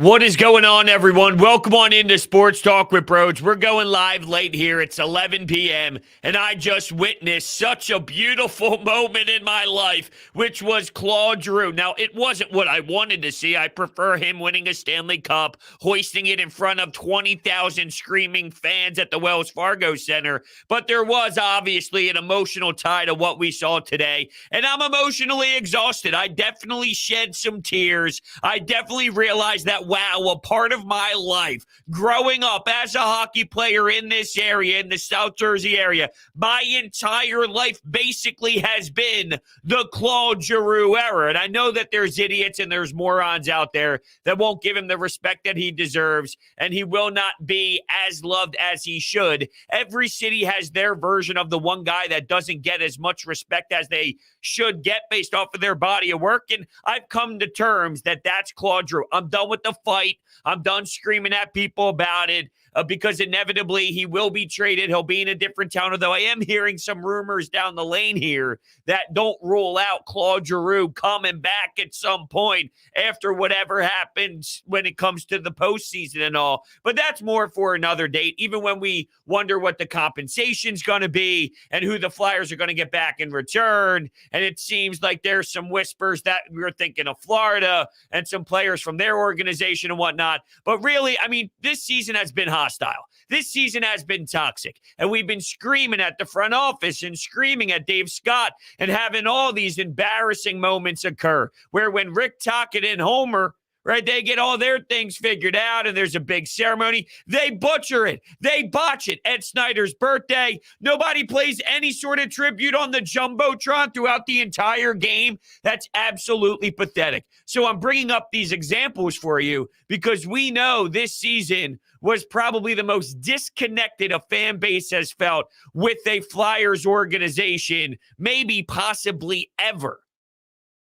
What is going on, everyone? Welcome on into Sports Talk with Bros. We're going live late here. It's 11 p.m., and I just witnessed such a beautiful moment in my life, which was Claude Giroux. Now, it wasn't what I wanted to see. I prefer him winning a Stanley Cup, hoisting it in front of 20,000 screaming fans at the Wells Fargo Center, but there was obviously an emotional tie to what we saw today, and I'm emotionally exhausted. I definitely shed some tears. I definitely realized that wow, a part of my life growing up as a hockey player in this area, in the South Jersey area, my entire life basically has been the Claude Giroux era. And I know that there's idiots and there's morons out there that won't give him the respect that he deserves, and he will not be as loved as he should. Every city has their version of the one guy that doesn't get as much respect as they should get based off of their body of work, and I've come to terms that that's Claude Giroux. I'm done with the fight. I'm done screaming at people about it because inevitably he will be traded. He'll be in a different town, although I am hearing some rumors down the lane here that don't rule out Claude Giroux coming back at some point after whatever happens when it comes to the postseason and all. But that's more for another date, even when we wonder what the compensation's going to be and who the Flyers are going to get back in return. And it seems like there's some whispers that we're thinking of Florida and some players from their organization and whatnot. But really, I mean, this season has been hostile. This season has been toxic. And we've been screaming at the front office and screaming at Dave Scott and having all these embarrassing moments occur where when Rick Tocchet and Homer, right, they get all their things figured out and there's a big ceremony, they butcher it. They botch it. Ed Snyder's birthday, nobody plays any sort of tribute on the Jumbotron throughout the entire game. That's absolutely pathetic. So I'm bringing up these examples for you because we know this season was probably the most disconnected a fan base has felt with a Flyers organization, maybe possibly ever.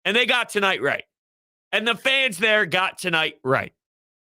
And they got tonight right. And the fans there got tonight right.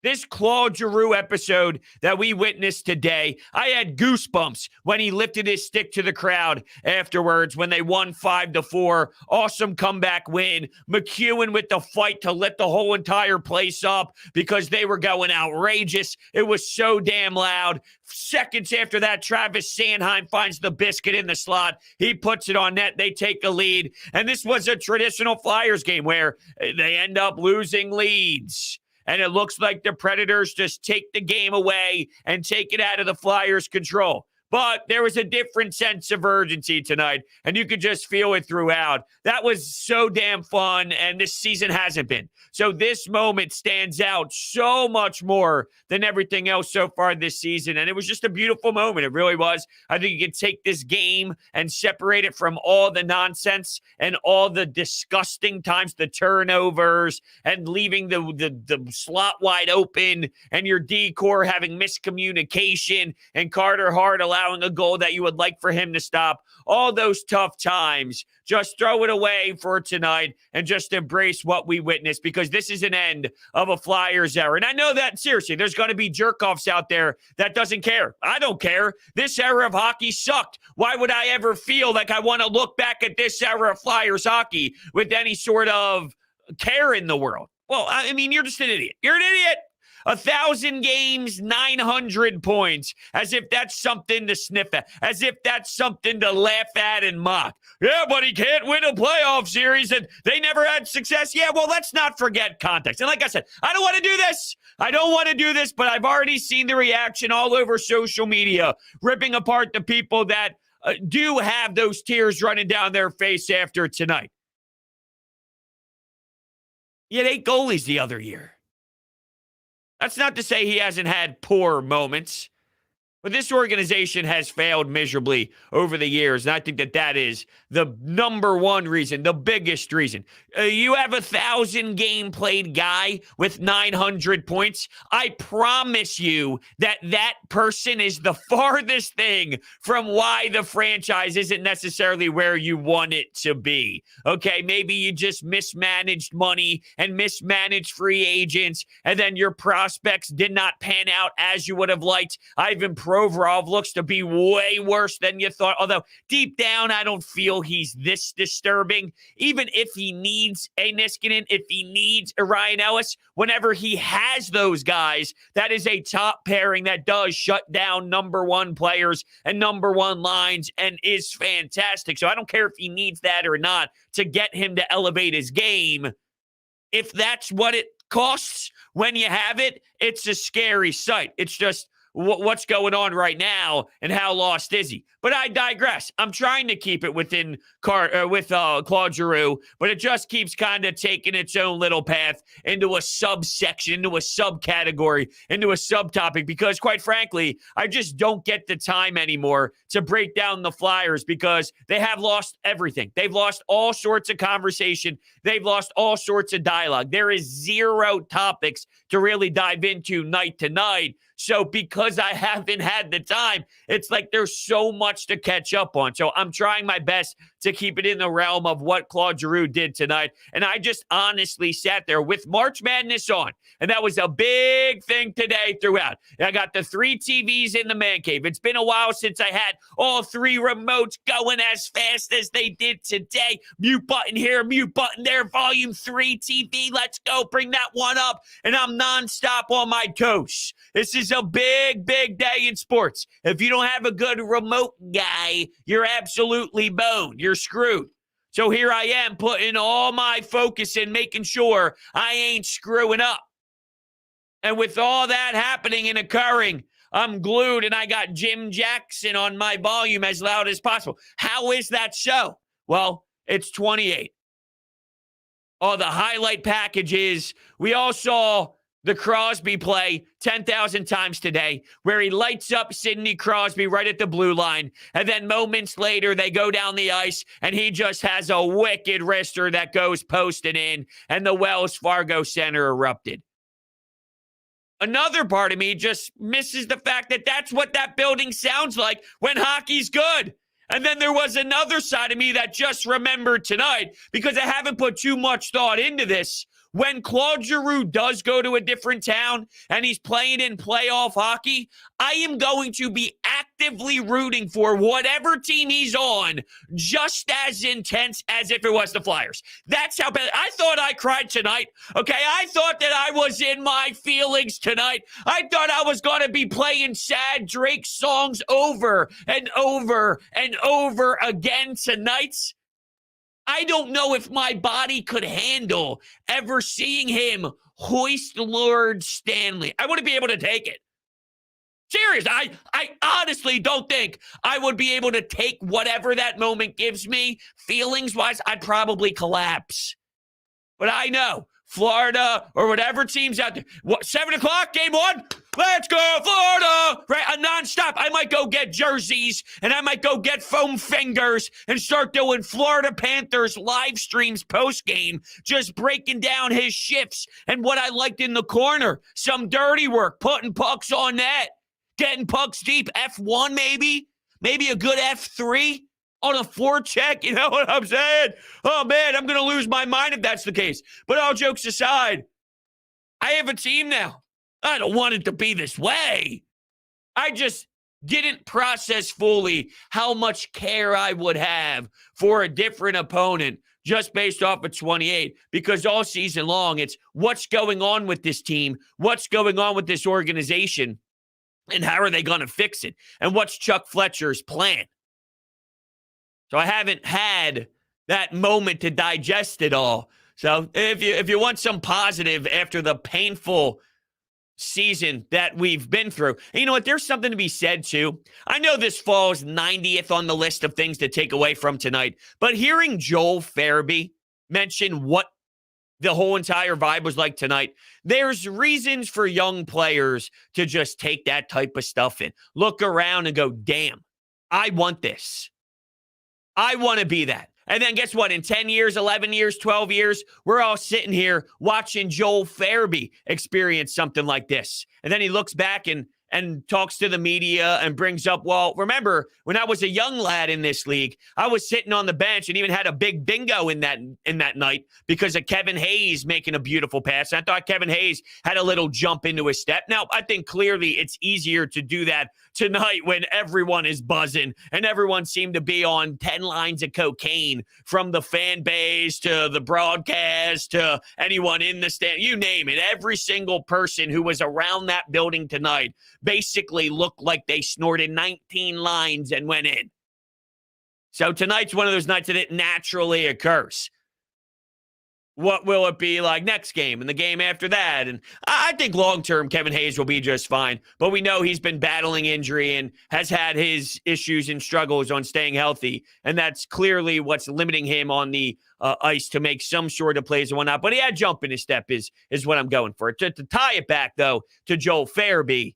This Claude Giroux episode that we witnessed today, I had goosebumps when he lifted his stick to the crowd afterwards when they won 5-4. Awesome comeback win. McEwen with the fight to lift the whole entire place up because they were going outrageous. It was so damn loud. Seconds after that, Travis Sanheim finds the biscuit in the slot. He puts it on net. They take the lead. And this was a traditional Flyers game where they end up losing leads. And it looks like the Predators just take the game away and take it out of the Flyers' control. But there was a different sense of urgency tonight, and you could just feel it throughout. That was so damn fun, and this season hasn't been. So this moment stands out so much more than everything else so far this season, and it was just a beautiful moment. It really was. I think you can take this game and separate it from all the nonsense and all the disgusting times, the turnovers, and leaving the slot wide open, and your D-core having miscommunication, and Carter Hart allowing a goal that you would like for him to stop. All those tough times, just throw it away for tonight and just embrace what we witnessed because this is an end of a Flyers era. And I know that, seriously, there's going to be jerk-offs out there that doesn't care. I don't care. This era of hockey sucked. Why would I ever feel like I want to look back at this era of Flyers hockey with any sort of care in the world? Well, I mean, you're just an idiot. You're an idiot. 1,000 games, 900 points, as if that's something to sniff at, as if that's something to laugh at and mock. Yeah, but he can't win a playoff series, and they never had success. Yeah, well, let's not forget context. And like I said, I don't want to do this. I don't want to do this, but I've already seen the reaction all over social media, ripping apart the people that do have those tears running down their face after tonight. He had 8 goalies the other year. That's not to say he hasn't had poor moments, but this organization has failed miserably over the years, and I think that is the number one reason, the biggest reason. You have a 1,000-game played guy with 900 points. I promise you that person is the farthest thing from why the franchise isn't necessarily where you want it to be. Okay, maybe you just mismanaged money and mismanaged free agents, and then your prospects did not pan out as you would have liked. Ivan Provorov Provorov looks to be way worse than you thought. Although deep down, I don't feel he's this disturbing. Even if he needs a Niskanen, if he needs a Ryan Ellis, whenever he has those guys, that is a top pairing that does shut down number one players and number one lines and is fantastic. So I don't care if he needs that or not to get him to elevate his game. If that's what it costs when you have it, it's a scary sight. It's just what's going on right now and how lost is he. But I digress. I'm trying to keep it within Claude Giroux, but it just keeps kind of taking its own little path into a subsection, into a subcategory, into a subtopic, because quite frankly, I just don't get the time anymore to break down the Flyers because they have lost everything. They've lost all sorts of conversation. They've lost all sorts of dialogue. There is zero topics to really dive into night to night. So because I haven't had the time, it's like there's so much to catch up on. So I'm trying my best to keep it in the realm of what Claude Giroux did tonight. And I just honestly sat there with March Madness on. And that was a big thing today throughout. I got the 3 TVs in the man cave. It's been a while since I had all 3 remotes going as fast as they did today. Mute button here, mute button there, volume 3 TV. Let's go. Bring that one up. And I'm nonstop on my toes. This is a big, big day in sports. If you don't have a good remote guy, you're absolutely boned. You're screwed. So here I am putting all my focus in making sure I ain't screwing up. And with all that happening and occurring, I'm glued and I got Jim Jackson on my volume as loud as possible. How is that so? Well, it's 28. Oh, the highlight package is we all saw the Crosby play 10,000 times today, where he lights up Sidney Crosby right at the blue line, and then moments later they go down the ice, and he just has a wicked wrister that goes posted in, and the Wells Fargo Center erupted. Another part of me just misses the fact that that's what that building sounds like when hockey's good. And then there was another side of me that just remembered tonight, because I haven't put too much thought into this. When Claude Giroux does go to a different town and he's playing in playoff hockey, I am going to be actively rooting for whatever team he's on, just as intense as if it was the Flyers. That's how bad. I thought I cried tonight. Okay, I thought that I was in my feelings tonight. I thought I was going to be playing sad Drake songs over and over and over again tonight. I don't know if my body could handle ever seeing him hoist Lord Stanley. I wouldn't be able to take it. Serious. I honestly don't think I would be able to take whatever that moment gives me. Feelings-wise, I'd probably collapse. But I know Florida or whatever team's out there. What, 7 o'clock, game 1? Let's go, Florida! Right, nonstop. I might go get jerseys, and I might go get foam fingers and start doing Florida Panthers live streams post-game, just breaking down his shifts and what I liked in the corner. Some dirty work, putting pucks on net, getting pucks deep, F1 maybe a good F3 on a forecheck. You know what I'm saying? Oh, man, I'm going to lose my mind if that's the case. But all jokes aside, I have a team now. I don't want it to be this way. I just didn't process fully how much care I would have for a different opponent just based off of 28, because all season long, it's what's going on with this team, what's going on with this organization, and how are they going to fix it, and what's Chuck Fletcher's plan. So I haven't had that moment to digest it all. So if you want some positive after the painful season that we've been through, and you know what? There's something to be said too. I know this falls 90th on the list of things to take away from tonight, but hearing Joel Farabee mention what the whole entire vibe was like tonight, there's reasons for young players to just take that type of stuff in, look around and go, damn, I want this. I want to be that. And then guess what? In 10 years, 11 years, 12 years, we're all sitting here watching Joel Farabee experience something like this. And then he looks back and and talks to the media and brings up, well, remember, when I was a young lad in this league, I was sitting on the bench and even had a big bingo in that night because of Kevin Hayes making a beautiful pass. I thought Kevin Hayes had a little jump into his step. Now, I think clearly it's easier to do that tonight when everyone is buzzing and everyone seemed to be on 10 lines of cocaine, from the fan base to the broadcast to anyone in the stand, you name it. Every single person who was around that building tonight basically looked like they snorted 19 lines and went in. So tonight's one of those nights that it naturally occurs. What will it be like next game and the game after that? And I think long-term Kevin Hayes will be just fine. But we know he's been battling injury and has had his issues and struggles on staying healthy. And that's clearly what's limiting him on the ice to make some sort of plays and whatnot. But he had jump in his step is what I'm going for. To tie it back, though, to Joel Farabee,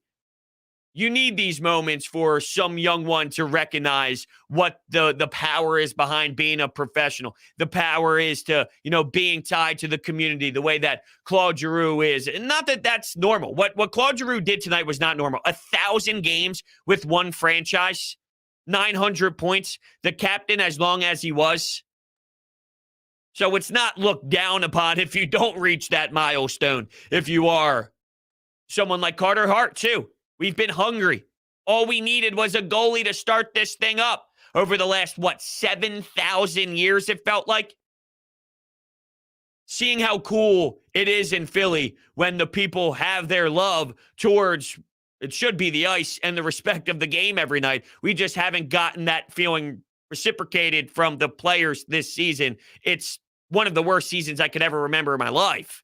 you need these moments for some young one to recognize what the power is behind being a professional. The power is to, being tied to the community the way that Claude Giroux is. And not that that's normal. What Claude Giroux did tonight was not normal. 1,000 games with one franchise, 900 points, the captain as long as he was. So it's not looked down upon if you don't reach that milestone, if you are someone like Carter Hart, too. We've been hungry. All we needed was a goalie to start this thing up over the last, 7,000 years, it felt like. Seeing how cool it is in Philly when the people have their love towards, it should be the ice and the respect of the game every night. We just haven't gotten that feeling reciprocated from the players this season. It's one of the worst seasons I could ever remember in my life.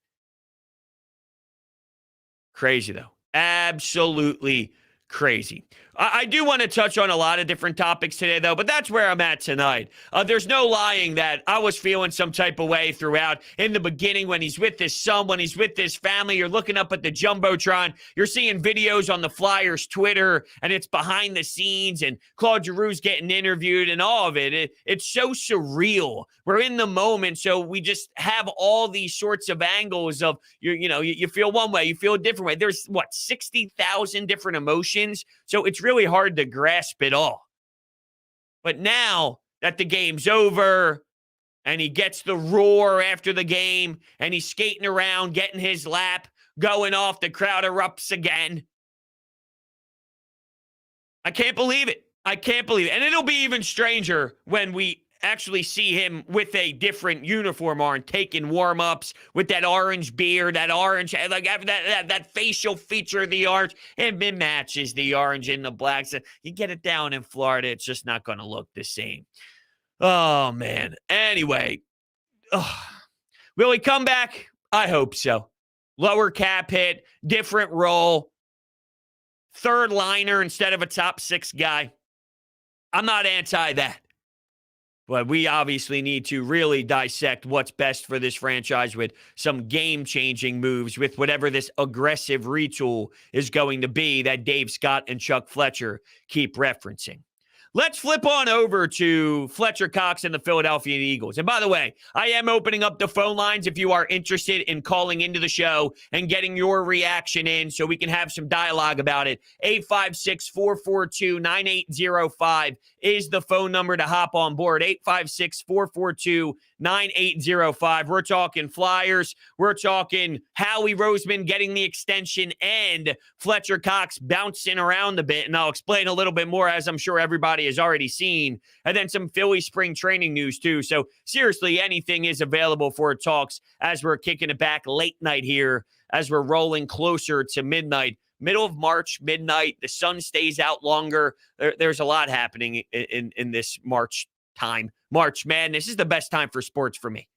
Crazy, though. Absolutely crazy. I do want to touch on a lot of different topics today, though, but that's where I'm at tonight. There's no lying that I was feeling some type of way throughout. In the beginning, when he's with his son, when he's with his family, you're looking up at the Jumbotron, you're seeing videos on the Flyers Twitter, and it's behind the scenes, and Claude Giroux's getting interviewed and all of it. It's so surreal. We're in the moment, so we just have all these sorts of angles of, you feel one way, you feel a different way. There's, 60,000 different emotions, so it's really hard to grasp it all. But now that the game's over and he gets the roar after the game and he's skating around, getting his lap, going off, the crowd erupts again. I can't believe it. I can't believe it. And it'll be even stranger when we actually see him with a different uniform on, taking warm-ups with that orange beard, that orange, like that facial feature of the orange. It matches the orange and the black. So you get it down in Florida, it's just not going to look the same. Oh, man. Anyway, will he come back? I hope so. Lower cap hit, different role, third liner instead of a top six guy. I'm not anti that. But we obviously need to really dissect what's best for this franchise with some game-changing moves, with whatever this aggressive retool is going to be that Dave Scott and Chuck Fletcher keep referencing. Let's flip on over to Fletcher Cox and the Philadelphia Eagles. And by the way, I am opening up the phone lines if you are interested in calling into the show and getting your reaction in so we can have some dialogue about it. 856-442-9805 is the phone number to hop on board. 856-442-9805. We're talking Flyers. We're talking Howie Roseman getting the extension and Fletcher Cox bouncing around a bit. And I'll explain a little bit more, as I'm sure everybody has already seen. And then some Philly spring training news too. So seriously, anything is available for talks as we're kicking it back late night here, as we're rolling closer to midnight. Middle of March, midnight. The sun stays out longer. There's a lot happening in this March time. March Madness is the best time for sports for me.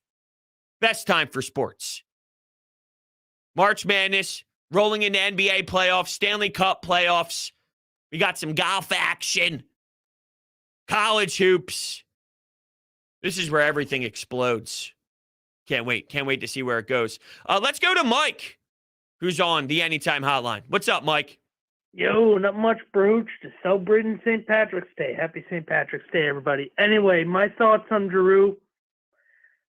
Best time for sports. March Madness, rolling into NBA playoffs, Stanley Cup playoffs. We got some golf action. College hoops. This is where everything explodes. Can't wait. Can't wait to see where it goes. Let's go to Mike, who's on the Anytime Hotline. What's up, Mike? Yo, not much, Brooch. Just celebrating St. Patrick's Day. Happy St. Patrick's Day, everybody. Anyway, my thoughts on Giroux.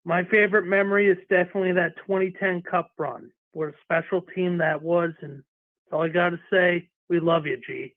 My favorite memory is definitely that 2010 Cup run. What a special team that was, and that's all I got to say. We love you, G.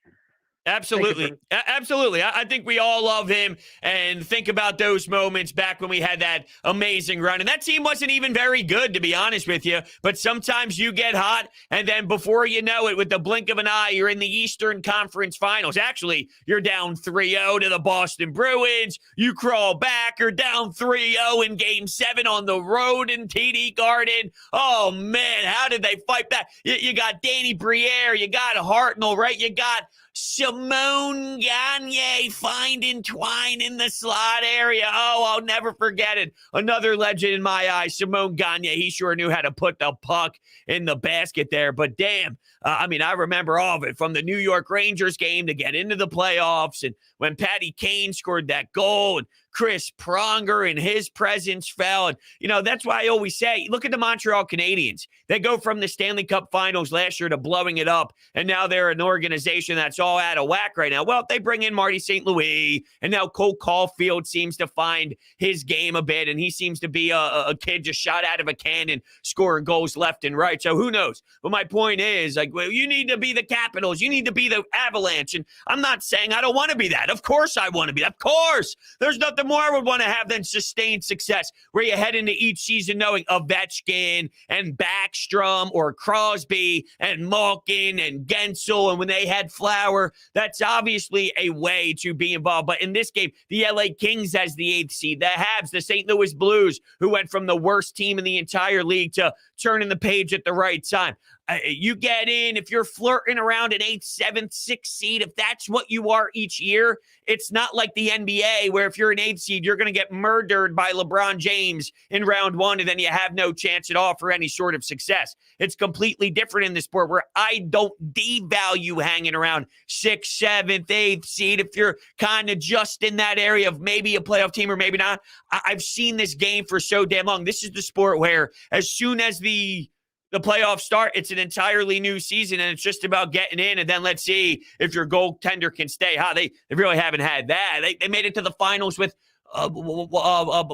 Absolutely. Absolutely. I think we all love him and think about those moments back when we had that amazing run. And that team wasn't even very good, to be honest with you. But sometimes you get hot, and then before you know it, with the blink of an eye, you're in the Eastern Conference Finals. Actually, you're down 3-0 to the Boston Bruins. You crawl back. You're down 3-0 in Game 7 on the road in TD Garden. Oh, man, how did they fight back? You got Danny Briere. You got Hartnell, right? You got Simone Gagne finding Twine in the slot area. Oh, I'll never forget it. Another legend in my eyes, Simone Gagne. He sure knew how to put the puck in the basket there. But damn, I remember all of it, from the New York Rangers game to get into the playoffs, and when Patty Kane scored that goal, and Chris Pronger and his presence fell. And, that's why I always say, look at the Montreal Canadiens. They go from the Stanley Cup Finals last year to blowing it up, and now they're an organization that's all out of whack right now. Well, they bring in Marty St. Louis, and now Cole Caulfield seems to find his game a bit, and he seems to be a kid just shot out of a cannon, scoring goals left and right. So who knows? But my point is, well, you need to be the Capitals. You need to be the Avalanche. And I'm not saying I don't want to be that. Of course I want to be that. Of course. There's nothing more I would want to have than sustained success, where you head into each season knowing Ovechkin and Backstrom or Crosby and Malkin and Gensel, and when they had Flower, that's obviously a way to be involved. But in this game, the LA Kings as the 8th seed, the Habs, the St. Louis Blues, who went from the worst team in the entire league to turning the page at the right time. You get in, if you're flirting around an 8th, 7th, 6th seed, if that's what you are each year, it's not like the NBA, where if you're an 8th seed, you're going to get murdered by LeBron James in round 1, and then you have no chance at all for any sort of success. It's completely different in the sport, where I don't devalue hanging around 6th, 7th, 8th seed. If you're kind of just in that area of maybe a playoff team or maybe not, I've seen this game for so damn long. This is the sport where as soon as the playoffs start, it's an entirely new season, and it's just about getting in, and then let's see if your goaltender can stay. They really haven't had that. They made it to the finals with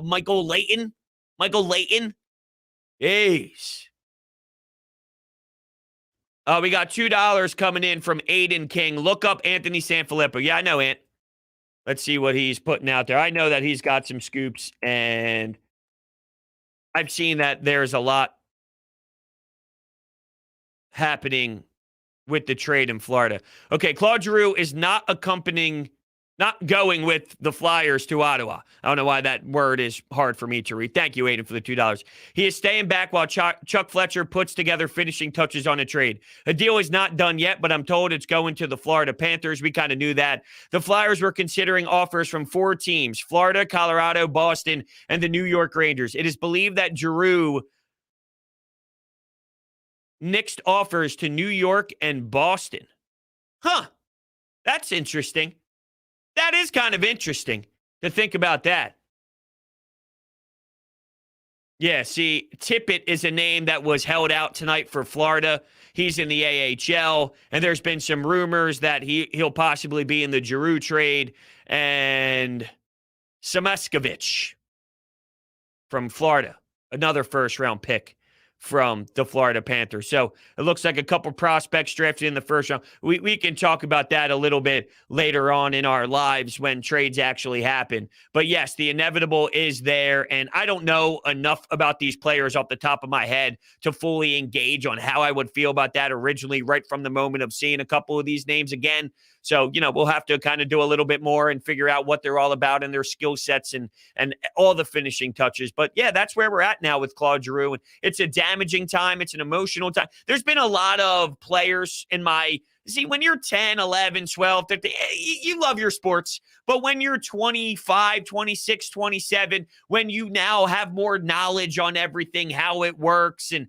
Michael Leighton. Jeez. We got $2 coming in from Aiden King. Look up Anthony Sanfilippo. Yeah, I know, Ant. Let's see what he's putting out there. I know that he's got some scoops, and I've seen that there's a lot happening with the trade in Florida. Okay, Claude Giroux is not going with the Flyers to Ottawa. I don't know why that word is hard for me to read. Thank you, Aiden, for the $2. He is staying back while Chuck Fletcher puts together finishing touches on a trade. A deal is not done yet, but I'm told it's going to the Florida Panthers. We kind of knew that. The Flyers were considering offers from 4 teams: Florida, Colorado, Boston, and the New York Rangers. It is believed that Giroux nixed offers to New York and Boston. That's interesting. That is kind of interesting to think about that. Yeah, see, Tippett is a name that was held out tonight for Florida. He's in the AHL, and there's been some rumors that he'll possibly be in the Giroux trade. And Samoskevich from Florida, another first-round pick from the Florida Panthers. So it looks like a couple prospects drafted in the first round. We can talk about that a little bit later on in our lives when trades actually happen. But yes, the inevitable is there, and I don't know enough about these players off the top of my head to fully engage on how I would feel about that originally right from the moment of seeing a couple of these names again. So, we'll have to kind of do a little bit more and figure out what they're all about and their skill sets and all the finishing touches. But, yeah, that's where we're at now with Claude Giroux. And it's a damaging time. It's an emotional time. There's been a lot of players in my – see, when you're 10, 11, 12, 13, you love your sports. But when you're 25, 26, 27, when you now have more knowledge on everything, how it works and,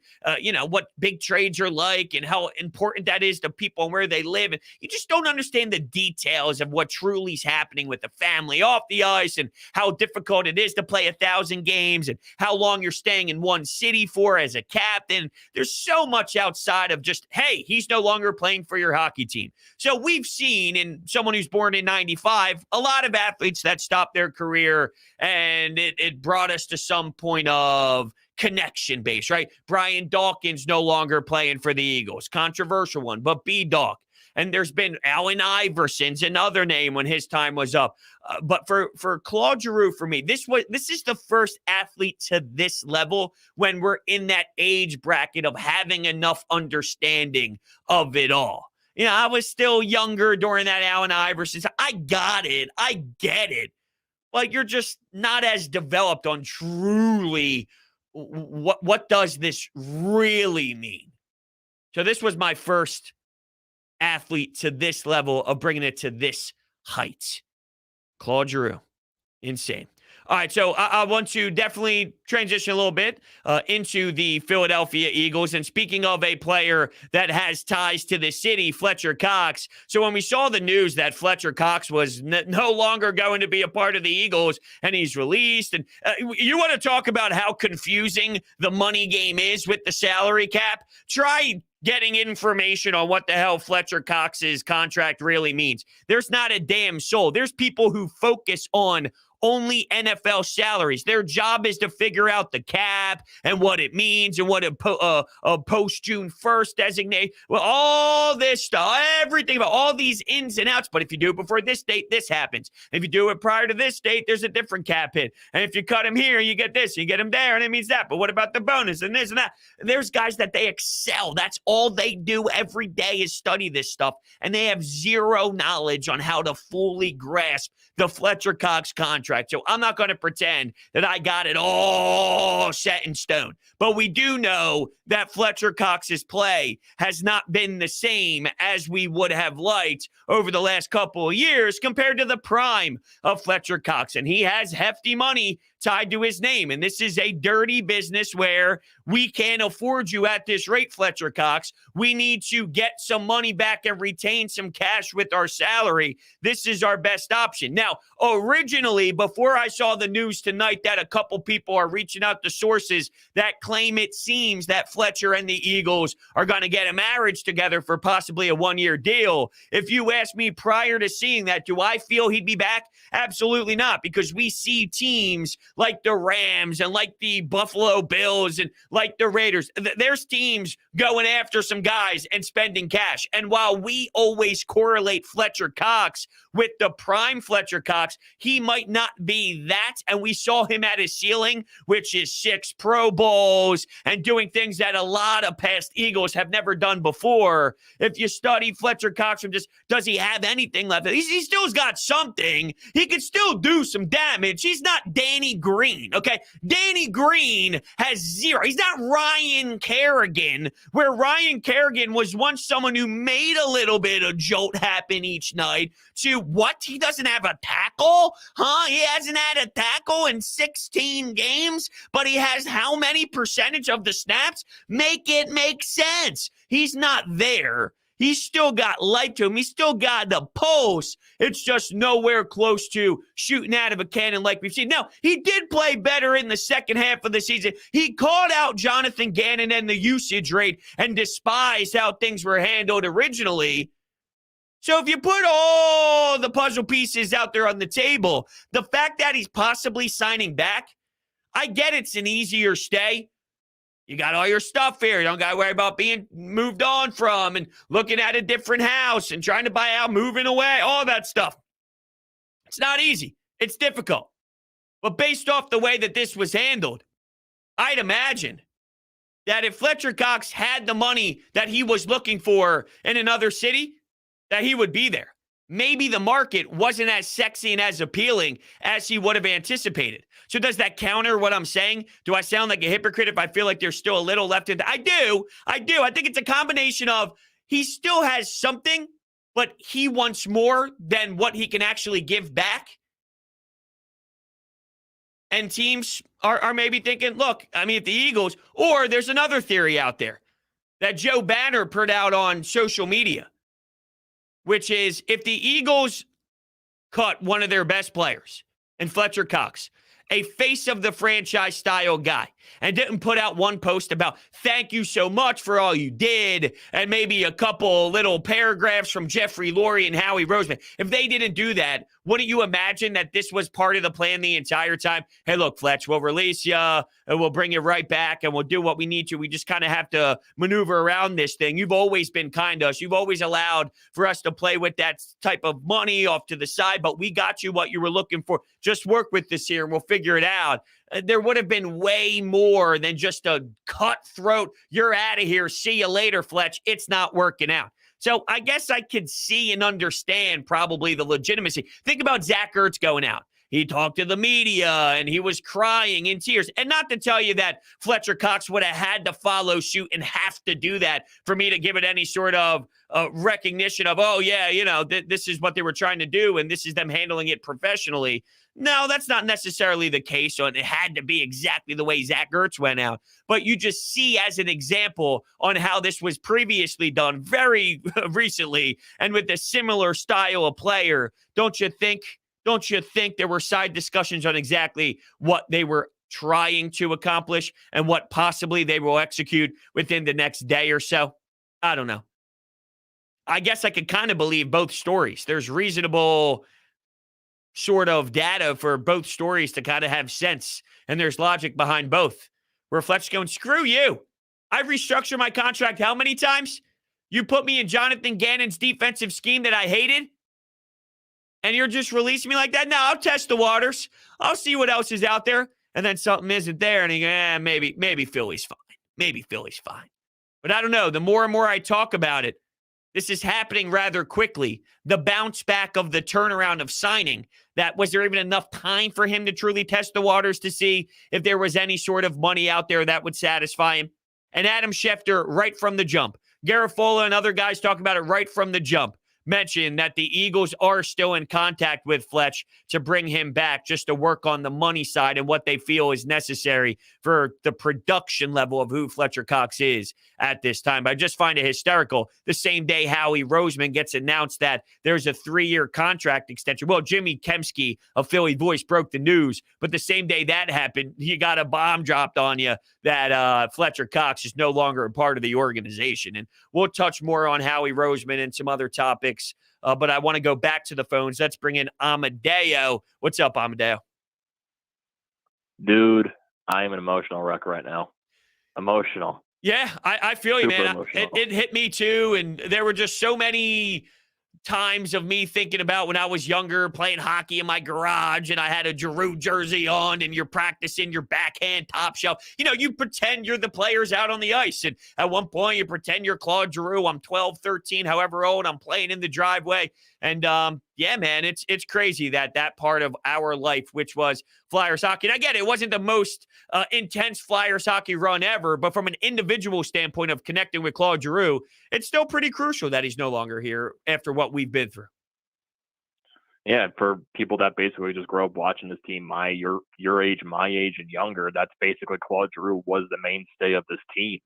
what big trades are like and how important that is to people and where they live. And you just don't understand the details of what truly is happening with the family off the ice and how difficult it is to play 1,000 games and how long you're staying in one city for as a captain. There's so much outside of just, hey, he's no longer playing for your hockey team. So we've seen in someone who's born in 95, a lot of athletes that stopped their career, and it brought us to some point of connection base, right? Brian Dawkins no longer playing for the Eagles. Controversial one, but B-Dawk. And there's been Allen Iverson's another name when his time was up. But for Claude Giroux, for me, this is the first athlete to this level when we're in that age bracket of having enough understanding of it all. You know, I was still younger during that Allen Iverson. I got it. I get it. Like, you're just not as developed on truly what does this really mean. So this was my first athlete to this level of bringing it to this height. Claude Giroux. Insane. All right, so I want to definitely transition a little bit into the Philadelphia Eagles. And speaking of a player that has ties to the city, Fletcher Cox. So when we saw the news that Fletcher Cox was no longer going to be a part of the Eagles and he's released, and you want to talk about how confusing the money game is with the salary cap? Try getting information on what the hell Fletcher Cox's contract really means. There's not a damn soul. There's people who focus on only NFL salaries. Their job is to figure out the cap and what it means and what a post-June 1st designate. Well, all this stuff, everything about all these ins and outs. But if you do it before this date, this happens. If you do it prior to this date, there's a different cap hit. And if you cut him here, you get this, you get him there, and it means that. But what about the bonus and this and that? There's guys that they excel. That's all they do every day is study this stuff. And they have zero knowledge on how to fully grasp the Fletcher Cox contract. So I'm not going to pretend that I got it all set in stone. But we do know that Fletcher Cox's play has not been the same as we would have liked over the last couple of years compared to the prime of Fletcher Cox. And he has hefty money tied to his name. And this is a dirty business where we can't afford you at this rate, Fletcher Cox. We need to get some money back and retain some cash with our salary. This is our best option. Now, originally, before I saw the news tonight that a couple people are reaching out to sources that claim it seems that Fletcher and the Eagles are going to get a marriage together for possibly a one-year deal. If you ask me prior to seeing that, do I feel he'd be back? Absolutely not, because we see teams like the Rams and like the Buffalo Bills and like the Raiders. There's teams going after some guys and spending cash. And while we always correlate Fletcher Cox with the prime Fletcher Cox, he might not be that. And we saw him at his ceiling, which is 6 Pro Bowls and doing things that a lot of past Eagles have never done before. If you study Fletcher Cox from just, does he have anything left? He still's got something. He could still do some damage. He's not Danny Green, okay? Danny Green has zero. He's not Ryan Kerrigan, where Ryan Kerrigan was once someone who made a little bit of jolt happen each night to what? He doesn't have a tackle? Huh? He hasn't had a tackle in 16 games, but he has how many percentage of the snaps? Make it make sense. He's not there. He's still got light to him. He's still got the pulse. It's just nowhere close to shooting out of a cannon like we've seen. Now, he did play better in the second half of the season. He called out Jonathan Gannon and the usage rate and despised how things were handled originally. So if you put all the puzzle pieces out there on the table, the fact that he's possibly signing back, I get it's an easier stay. You got all your stuff here. You don't got to worry about being moved on from and looking at a different house and trying to buy out, moving away, all that stuff. It's not easy. It's difficult. But based off the way that this was handled, I'd imagine that if Fletcher Cox had the money that he was looking for in another city, that he would be there. Maybe the market wasn't as sexy and as appealing as he would have anticipated. So does that counter what I'm saying? Do I sound like a hypocrite if I feel like there's still a little left in? I do. I think it's a combination of he still has something, but he wants more than what he can actually give back. And teams are maybe thinking, look, I mean, if the Eagles, or there's another theory out there that Joe Banner put out on social media, which is if the Eagles cut one of their best players in Fletcher Cox, a face of the franchise style guy, and didn't put out one post about thank you so much for all you did, and maybe a couple little paragraphs from Jeffrey Lurie and Howie Roseman, if they didn't do that, wouldn't you imagine that this was part of the plan the entire time? Hey, look, Fletch, we'll release you, and we'll bring you right back, and we'll do what we need to. We just kind of have to maneuver around this thing. You've always been kind to us. You've always allowed for us to play with that type of money off to the side, but we got you what you were looking for. Just work with this here, and we'll figure it out. There would have been way more than just a cutthroat, you're out of here, see you later, Fletch. It's not working out. So I guess I could see and understand probably the legitimacy. Think about Zach Ertz going out. He talked to the media, and he was crying in tears. And not to tell you that Fletcher Cox would have had to follow suit and have to do that for me to give it any sort of recognition of, oh, yeah, this is what they were trying to do, and this is them handling it professionally. No, that's not necessarily the case. So it had to be exactly the way Zach Ertz went out. But you just see as an example on how this was previously done very recently and with a similar style of player. Don't you think there were side discussions on exactly what they were trying to accomplish and what possibly they will execute within the next day or so? I don't know. I guess I could kind of believe both stories. There's reasonable sort of data for both stories to kind of have sense, and there's logic behind both. Where Fletcher's going, screw you. I've restructured my contract how many times? You put me in Jonathan Gannon's defensive scheme that I hated, and you're just releasing me like that? No, I'll test the waters. I'll see what else is out there. And then something isn't there, and you go, maybe Philly's fine. Maybe Philly's fine. But I don't know. The more and more I talk about it, this is happening rather quickly. The bounce back of the turnaround of signing. That was there even enough time for him to truly test the waters to see if there was any sort of money out there that would satisfy him? And Adam Schefter, right from the jump. Garofalo and other guys talk about it right from the jump. Mentioned that the Eagles are still in contact with Fletch to bring him back just to work on the money side and what they feel is necessary for the production level of who Fletcher Cox is at this time. But I just find it hysterical. The same day Howie Roseman gets announced that there's a 3-year contract extension. Well, Jimmy Kempski of Philly Voice broke the news, but the same day that happened, you got a bomb dropped on you that Fletcher Cox is no longer a part of the organization. And we'll touch more on Howie Roseman and some other topics, but I want to go back to the phones. Let's bring in Amadeo. What's up, Amadeo? Dude, I am an emotional wreck right now. Emotional. Yeah, I feel you, Super man. It hit me too, and there were just so many times of me thinking about when I was younger playing hockey in my garage and I had a Giroux jersey on and you're practicing your backhand top shelf. You pretend you're the players out on the ice. And at one point you pretend you're Claude Giroux. I'm 12, 13, however old. I'm playing in the driveway. And yeah, man, it's crazy that part of our life, which was Flyers hockey. And I get it wasn't the most intense Flyers hockey run ever, but from an individual standpoint of connecting with Claude Giroux, it's still pretty crucial that he's no longer here after what we've been through. Yeah, for people that basically just grow up watching this team, your age, my age, and younger, that's basically Claude Giroux was the mainstay of this team.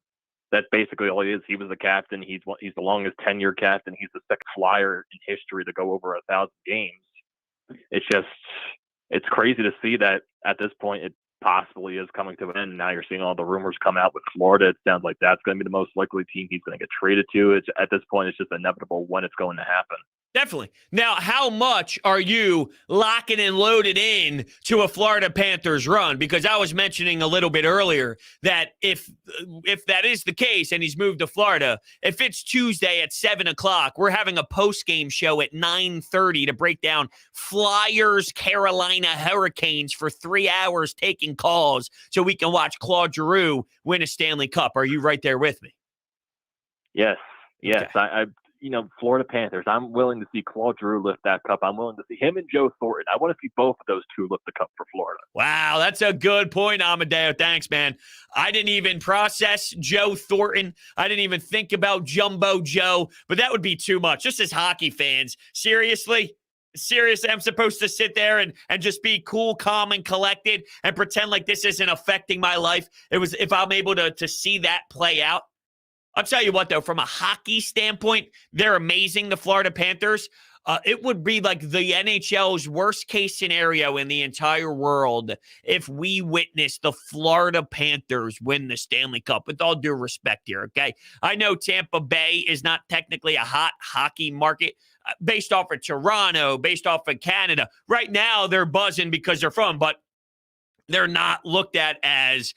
That's basically all he is. He was the captain. He's the longest tenure captain. He's the second Flyer in history to go over 1,000 games. It's crazy to see that at this point it possibly is coming to an end. Now you're seeing all the rumors come out with Florida. It sounds like that's going to be the most likely team he's going to get traded to. At this point, it's just inevitable when it's going to happen. Definitely. Now, how much are you locking and loaded in to a Florida Panthers run? Because I was mentioning a little bit earlier that if that is the case and he's moved to Florida, if it's Tuesday at 7 o'clock, we're having a post-game show at 9:30 to break down Flyers Carolina Hurricanes for 3 hours taking calls so we can watch Claude Giroux win a Stanley Cup. Are you right there with me? Yes. Okay. I Florida Panthers, I'm willing to see Claude Giroux lift that cup. I'm willing to see him and Joe Thornton. I want to see both of those two lift the cup for Florida. Wow, that's a good point, Amadeo. Thanks, man. I didn't even process Joe Thornton. I didn't even think about Jumbo Joe, but that would be too much. Just as hockey fans, seriously, I'm supposed to sit there and just be cool, calm, and collected and pretend like this isn't affecting my life. If I'm able to see that play out. I'll tell you what, though, from a hockey standpoint, they're amazing, the Florida Panthers. It would be like the NHL's worst case scenario in the entire world if we witnessed the Florida Panthers win the Stanley Cup, with all due respect here, okay? I know Tampa Bay is not technically a hot hockey market based off of Toronto, based off of Canada. Right now, they're buzzing because they're from, but they're not looked at as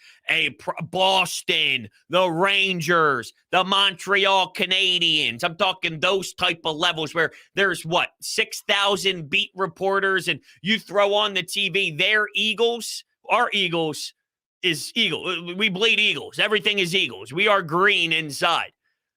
Boston, the Rangers, the Montreal Canadiens. I'm talking those type of levels where there's 6,000 beat reporters, and you throw on the TV, their Eagles, our Eagles is Eagle. We bleed Eagles. Everything is Eagles. We are green inside.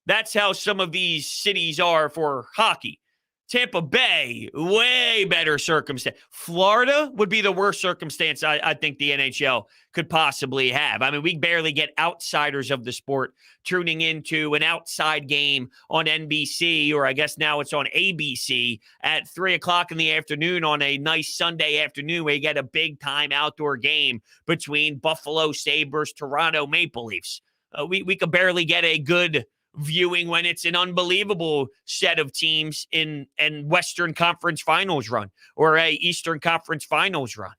That's how some of these cities are for hockey. Tampa Bay, way better circumstance. Florida would be the worst circumstance I think the NHL could possibly have. I mean, we barely get outsiders of the sport tuning into an outside game on NBC, or I guess now it's on ABC at 3 o'clock in the afternoon on a nice Sunday afternoon where you get a big-time outdoor game between Buffalo Sabres, Toronto Maple Leafs. We could barely get a good viewing when it's an unbelievable set of teams in Western Conference Finals run or a Eastern Conference Finals run.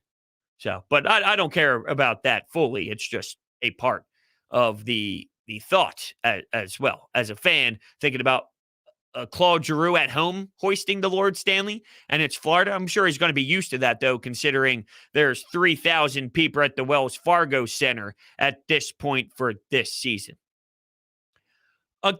So, but I don't care about that fully. It's just a part of the thought as well. As a fan, thinking about Claude Giroux at home hoisting the Lord Stanley, and it's Florida. I'm sure he's going to be used to that, though, considering there's 3,000 people at the Wells Fargo Center at this point for this season.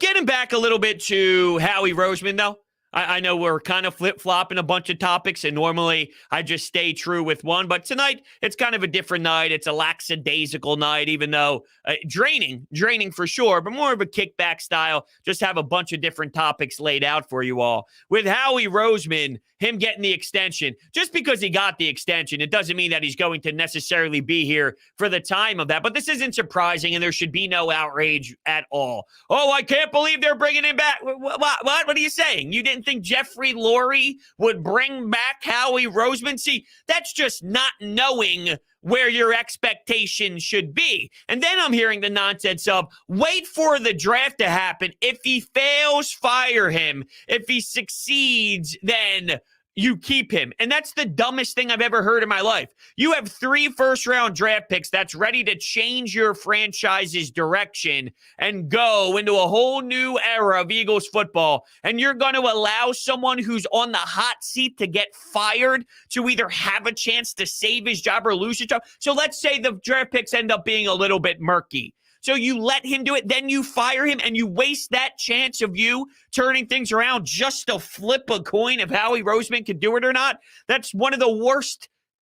Getting back a little bit to Howie Roseman, though. I know we're kind of flip-flopping a bunch of topics, and normally I just stay true with one. But tonight, it's kind of a different night. It's a lackadaisical night, even though draining for sure, but more of a kickback style. Just have a bunch of different topics laid out for you all. With Howie Roseman, him getting the extension, just because he got the extension, it doesn't mean that he's going to necessarily be here for the time of that. But this isn't surprising, and there should be no outrage at all. Oh, I can't believe they're bringing him back. What are you saying? You didn't think Jeffrey Lurie would bring back Howie Roseman? See, that's just not knowing where your expectations should be. And then I'm hearing the nonsense of wait for the draft to happen. If he fails, fire him. If he succeeds, then you keep him. And that's the dumbest thing I've ever heard in my life. You have 3 first-round draft picks that's ready to change your franchise's direction and go into a whole new era of Eagles football, and you're going to allow someone who's on the hot seat to get fired to either have a chance to save his job or lose his job. So let's say the draft picks end up being a little bit murky. So you let him do it, then you fire him, and you waste that chance of you turning things around just to flip a coin if Howie Roseman can do it or not. That's one of the worst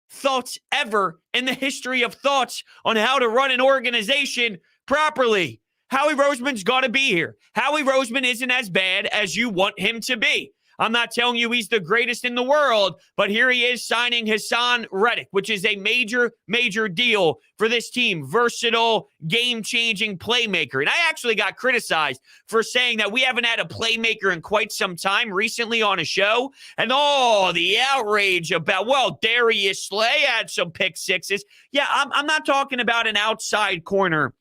thoughts ever in the history of thoughts on how to run an organization properly. Howie Roseman's got to be here. Howie Roseman isn't as bad as you want him to be. I'm not telling you he's the greatest in the world, but here he is signing Hassan Reddick, which is a major, major deal for this team. Versatile, game-changing playmaker. And I actually got criticized for saying that we haven't had a playmaker in quite some time recently on a show. And the outrage about, Darius Slay had some pick sixes. Yeah, I'm not talking about an outside corner.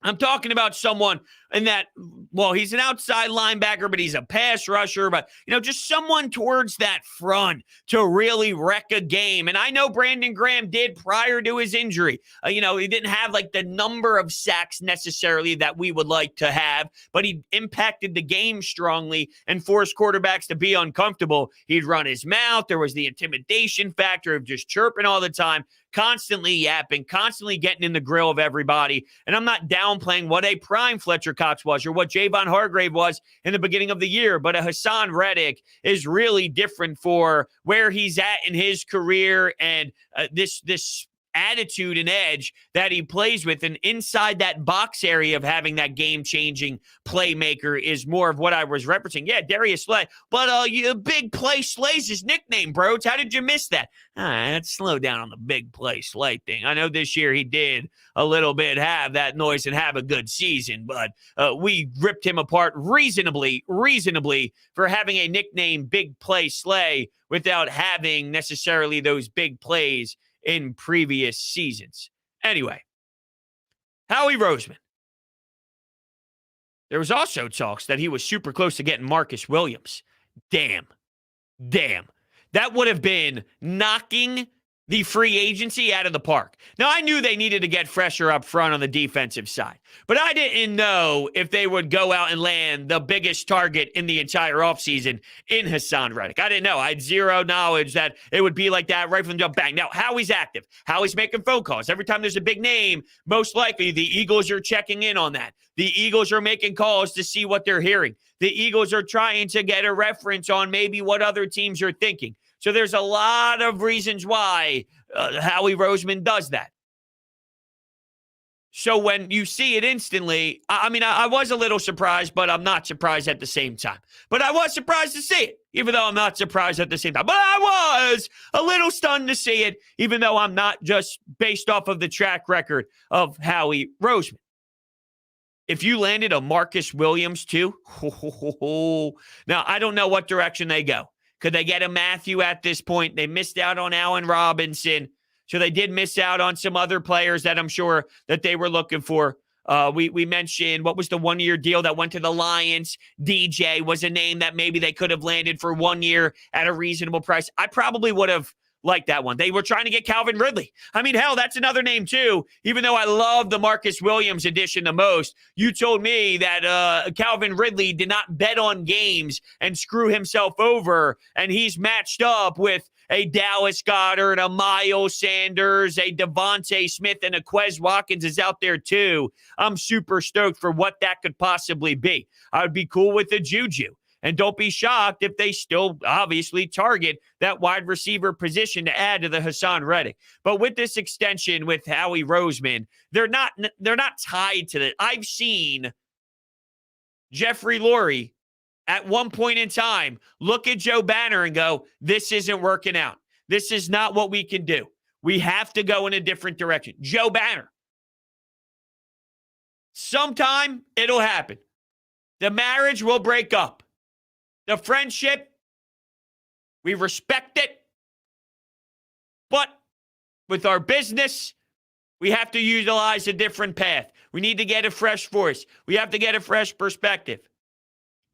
I'm talking about someone in that, he's an outside linebacker, but he's a pass rusher, but, just someone towards that front to really wreck a game. And I know Brandon Graham did prior to his injury. He didn't have the number of sacks necessarily that we would like to have, but he impacted the game strongly and forced quarterbacks to be uncomfortable. He'd run his mouth. There was the intimidation factor of just chirping all the time, constantly yapping, constantly getting in the grill of everybody. And I'm not downplaying what a prime Fletcher Cox was or what Javon Hargrave was in the beginning of the year, but a Hassan Reddick is really different for where he's at in his career and this attitude and edge that he plays with. And inside that box area of having that game-changing playmaker is more of what I was referencing. Yeah, Darius Slay, but Big Play Slay's his nickname, bro. How did you miss that? Let's slow down on the Big Play Slay thing. I know this year he did a little bit have that noise and have a good season, but we ripped him apart reasonably for having a nickname Big Play Slay without having necessarily those big plays in previous seasons. Anyway, Howie Roseman. There was also talks that he was super close to getting Marcus Williams. Damn. That would have been knocking the free agency out of the park. Now, I knew they needed to get fresher up front on the defensive side, but I didn't know if they would go out and land the biggest target in the entire offseason in Hassan Reddick. I didn't know. I had zero knowledge that it would be like that right from the jump. Bang. Now, Howie's active. Howie's making phone calls. Every time there's a big name, most likely the Eagles are checking in on that. The Eagles are making calls to see what they're hearing. The Eagles are trying to get a reference on maybe what other teams are thinking. So there's a lot of reasons why Howie Roseman does that. So when you see it instantly, I was a little surprised, but I'm not surprised at the same time. But I was surprised to see it, even though I'm not surprised at the same time. But I was a little stunned to see it, even though I'm not, just based off of the track record of Howie Roseman. If you landed a Marcus Williams too, now I don't know what direction they go. Could they get a Matthew at this point? They missed out on Allen Robinson. So they did miss out on some other players that I'm sure that they were looking for. We mentioned, what was the one-year deal that went to the Lions? DJ was a name that maybe they could have landed for 1 year at a reasonable price. I probably would have liked that one. They were trying to get Calvin Ridley. Hell, that's another name too. Even though I love the Marcus Williams edition the most, you told me that Calvin Ridley did not bet on games and screw himself over, and he's matched up with a Dallas Goedert, a Miles Sanders, a Devontae Smith, and a Quez Watkins is out there too. I'm super stoked for what that could possibly be. I would be cool with the Juju. And don't be shocked if they still obviously target that wide receiver position to add to the Hassan Reddick. But with this extension with Howie Roseman, they're not tied to that. I've seen Jeffrey Lurie at one point in time look at Joe Banner and go, this isn't working out. This is not what we can do. We have to go in a different direction. Joe Banner. Sometime it'll happen. The marriage will break up. The friendship, we respect it. But with our business, we have to utilize a different path. We need to get a fresh voice. We have to get a fresh perspective.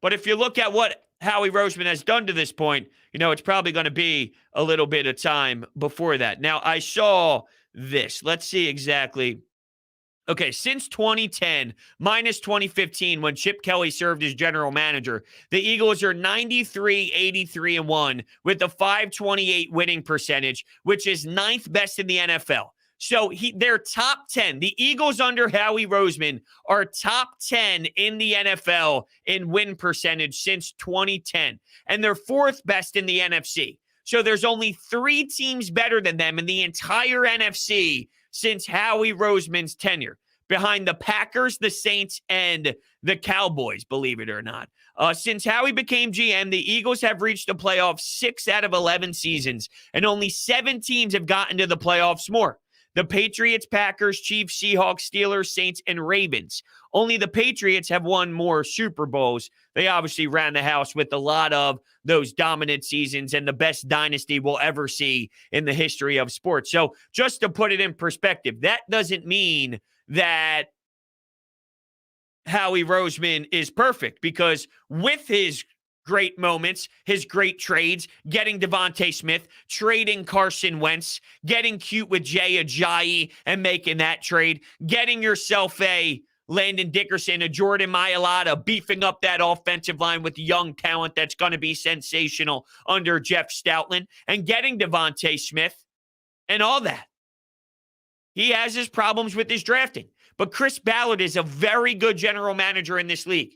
But if you look at what Howie Roseman has done to this point, it's probably going to be a little bit of time before that. Now, I saw this. Let's see exactly. Okay, since 2010, minus 2015, when Chip Kelly served as general manager, the Eagles are 93, 83-1 with a .528 winning percentage, which is ninth best in the NFL. So they're top 10. The Eagles under Howie Roseman are top 10 in the NFL in win percentage since 2010, and they're fourth best in the NFC. So there's only 3 teams better than them in the entire NFC since Howie Roseman's tenure, behind the Packers, the Saints, and the Cowboys, believe it or not. Since Howie became GM, the Eagles have reached the playoffs 6 out of 11 seasons, and only 7 teams have gotten to the playoffs more. The Patriots, Packers, Chiefs, Seahawks, Steelers, Saints, and Ravens. Only the Patriots have won more Super Bowls. They obviously ran the house with a lot of those dominant seasons and the best dynasty we'll ever see in the history of sports. So just to put it in perspective, that doesn't mean that Howie Roseman is perfect, because with his great moments, his great trades, getting Devontae Smith, trading Carson Wentz, getting cute with Jay Ajayi and making that trade, getting yourself a Landon Dickerson, a Jordan Mailata, beefing up that offensive line with young talent that's going to be sensational under Jeff Stoutland, and getting Devontae Smith and all that. He has his problems with his drafting, but Chris Ballard is a very good general manager in this league.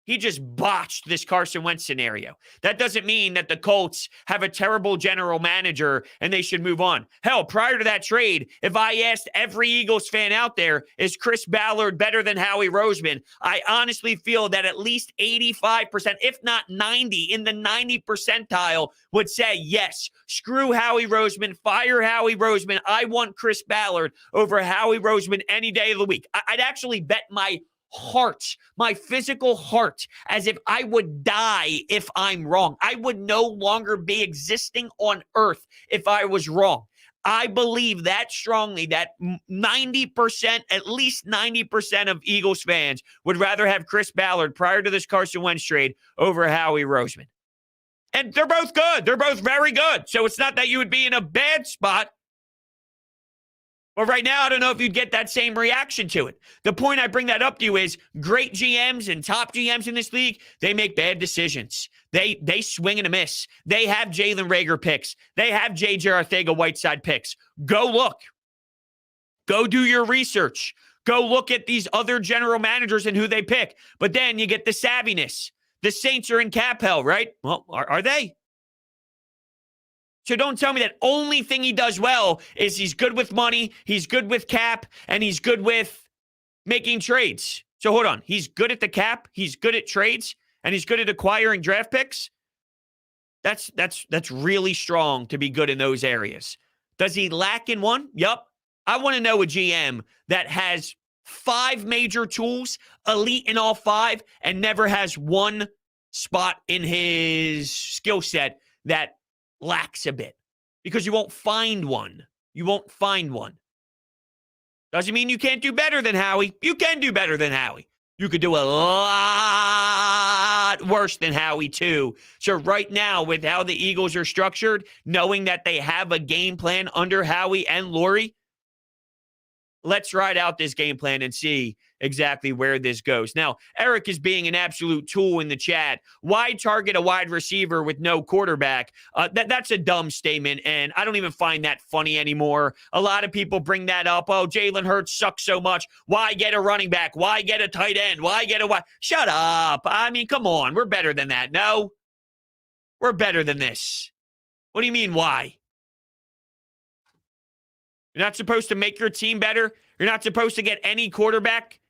He just botched this Carson Wentz scenario. That doesn't mean that the Colts have a terrible general manager and they should move on. Hell, prior to that trade, if I asked every Eagles fan out there, is Chris Ballard better than Howie Roseman? I honestly feel that at least 85%, if not 90, in the 90 percentile would say yes. Screw Howie Roseman, fire Howie Roseman. I want Chris Ballard over Howie Roseman any day of the week. I'd actually bet my heart, my physical heart, as if I would die if I'm wrong. I would no longer be existing on earth if I was wrong. I believe that strongly that 90%, at least 90% of Eagles fans would rather have Chris Ballard prior to this Carson Wentz trade over Howie Roseman. And they're both good. They're both very good. So it's not that you would be in a bad spot. But right now, I don't know if you'd get that same reaction to it. The point I bring that up to you is great GMs and top GMs in this league, they make bad decisions. They swing and a miss. They have Jalen Reagor picks. They have J.J. Arcega-Whiteside picks. Go look. Go do your research. Go look at these other general managers and who they pick. But then you get the savviness. The Saints are in cap hell, right? Well, are they? So don't tell me that only thing he does well is he's good with money, he's good with cap, and he's good with making trades. So hold on. He's good at the cap, he's good at trades, and he's good at acquiring draft picks. That's really strong to be good in those areas. Does he lack in one? Yup. I want to know a GM that has 5 major tools, elite in all 5, and never has one spot in his skill set that lacks a bit, because you won't find one. You won't find one. Doesn't mean you can't do better than Howie. You can do better than Howie. You could do a lot worse than Howie, too. So right now, with how the Eagles are structured, knowing that they have a game plan under Howie and Lurie, let's ride out this game plan and see exactly where this goes. Now, Eric is being an absolute tool in the chat. Why target a wide receiver with no quarterback? That's a dumb statement, and I don't even find that funny anymore. A lot of people bring that up. Oh, Jalen Hurts sucks so much. Why get a running back? Why get a tight end? Why get a wide? Shut up. I mean, come on. We're better than that. No? We're better than this. What do you mean, why? You're not supposed to make your team better? You're not supposed to get any quarterback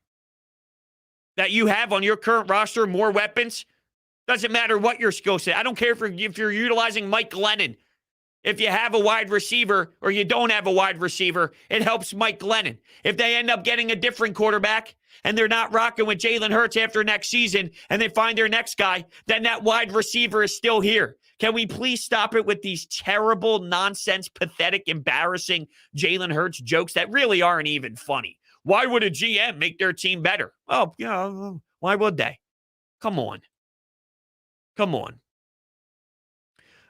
that you have on your current roster more weapons? Doesn't matter what your skill set. I don't care if you're utilizing Mike Glennon. If you have a wide receiver or you don't have a wide receiver, it helps Mike Glennon. If they end up getting a different quarterback and they're not rocking with Jalen Hurts after next season and they find their next guy, then that wide receiver is still here. Can we please stop it with these terrible, nonsense, pathetic, embarrassing Jalen Hurts jokes that really aren't even funny? Why would a GM make their team better? Oh, why would they? Come on. Come on.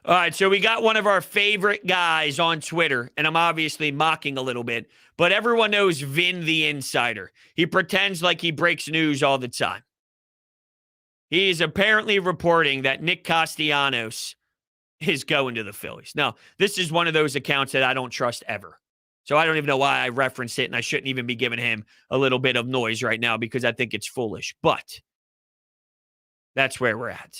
All right, so we got one of our favorite guys on Twitter, and I'm obviously mocking a little bit, but everyone knows Vin the Insider. He pretends like he breaks news all the time. He is apparently reporting that Nick Castellanos is going to the Phillies. Now, this is one of those accounts that I don't trust ever. So I don't even know why I referenced it, and I shouldn't even be giving him a little bit of noise right now because I think it's foolish. But that's where we're at.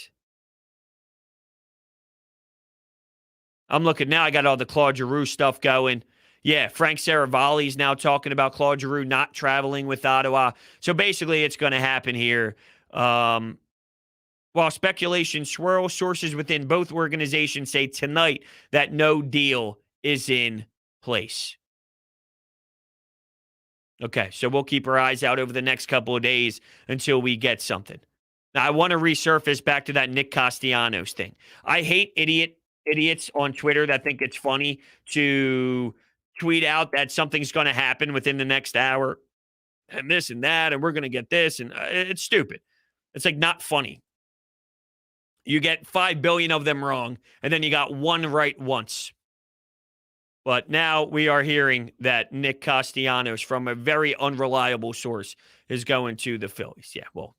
I'm looking now. I got all the Claude Giroux stuff going. Yeah, Frank Saravalli's now talking about Claude Giroux not traveling with Ottawa. So basically, it's going to happen here. While speculation swirls, sources within both organizations say tonight that no deal is in place. Okay, so we'll keep our eyes out over the next couple of days until we get something. Now, I want to resurface back to that Nick Castellanos thing. I hate idiots on Twitter that think it's funny to tweet out that something's going to happen within the next hour and this and that, and we're going to get this, and it's stupid. It's like not funny. You get 5 billion of them wrong, and then you got one right once. But now we are hearing that Nick Castellanos, from a very unreliable source, is going to the Phillies. Yeah, well,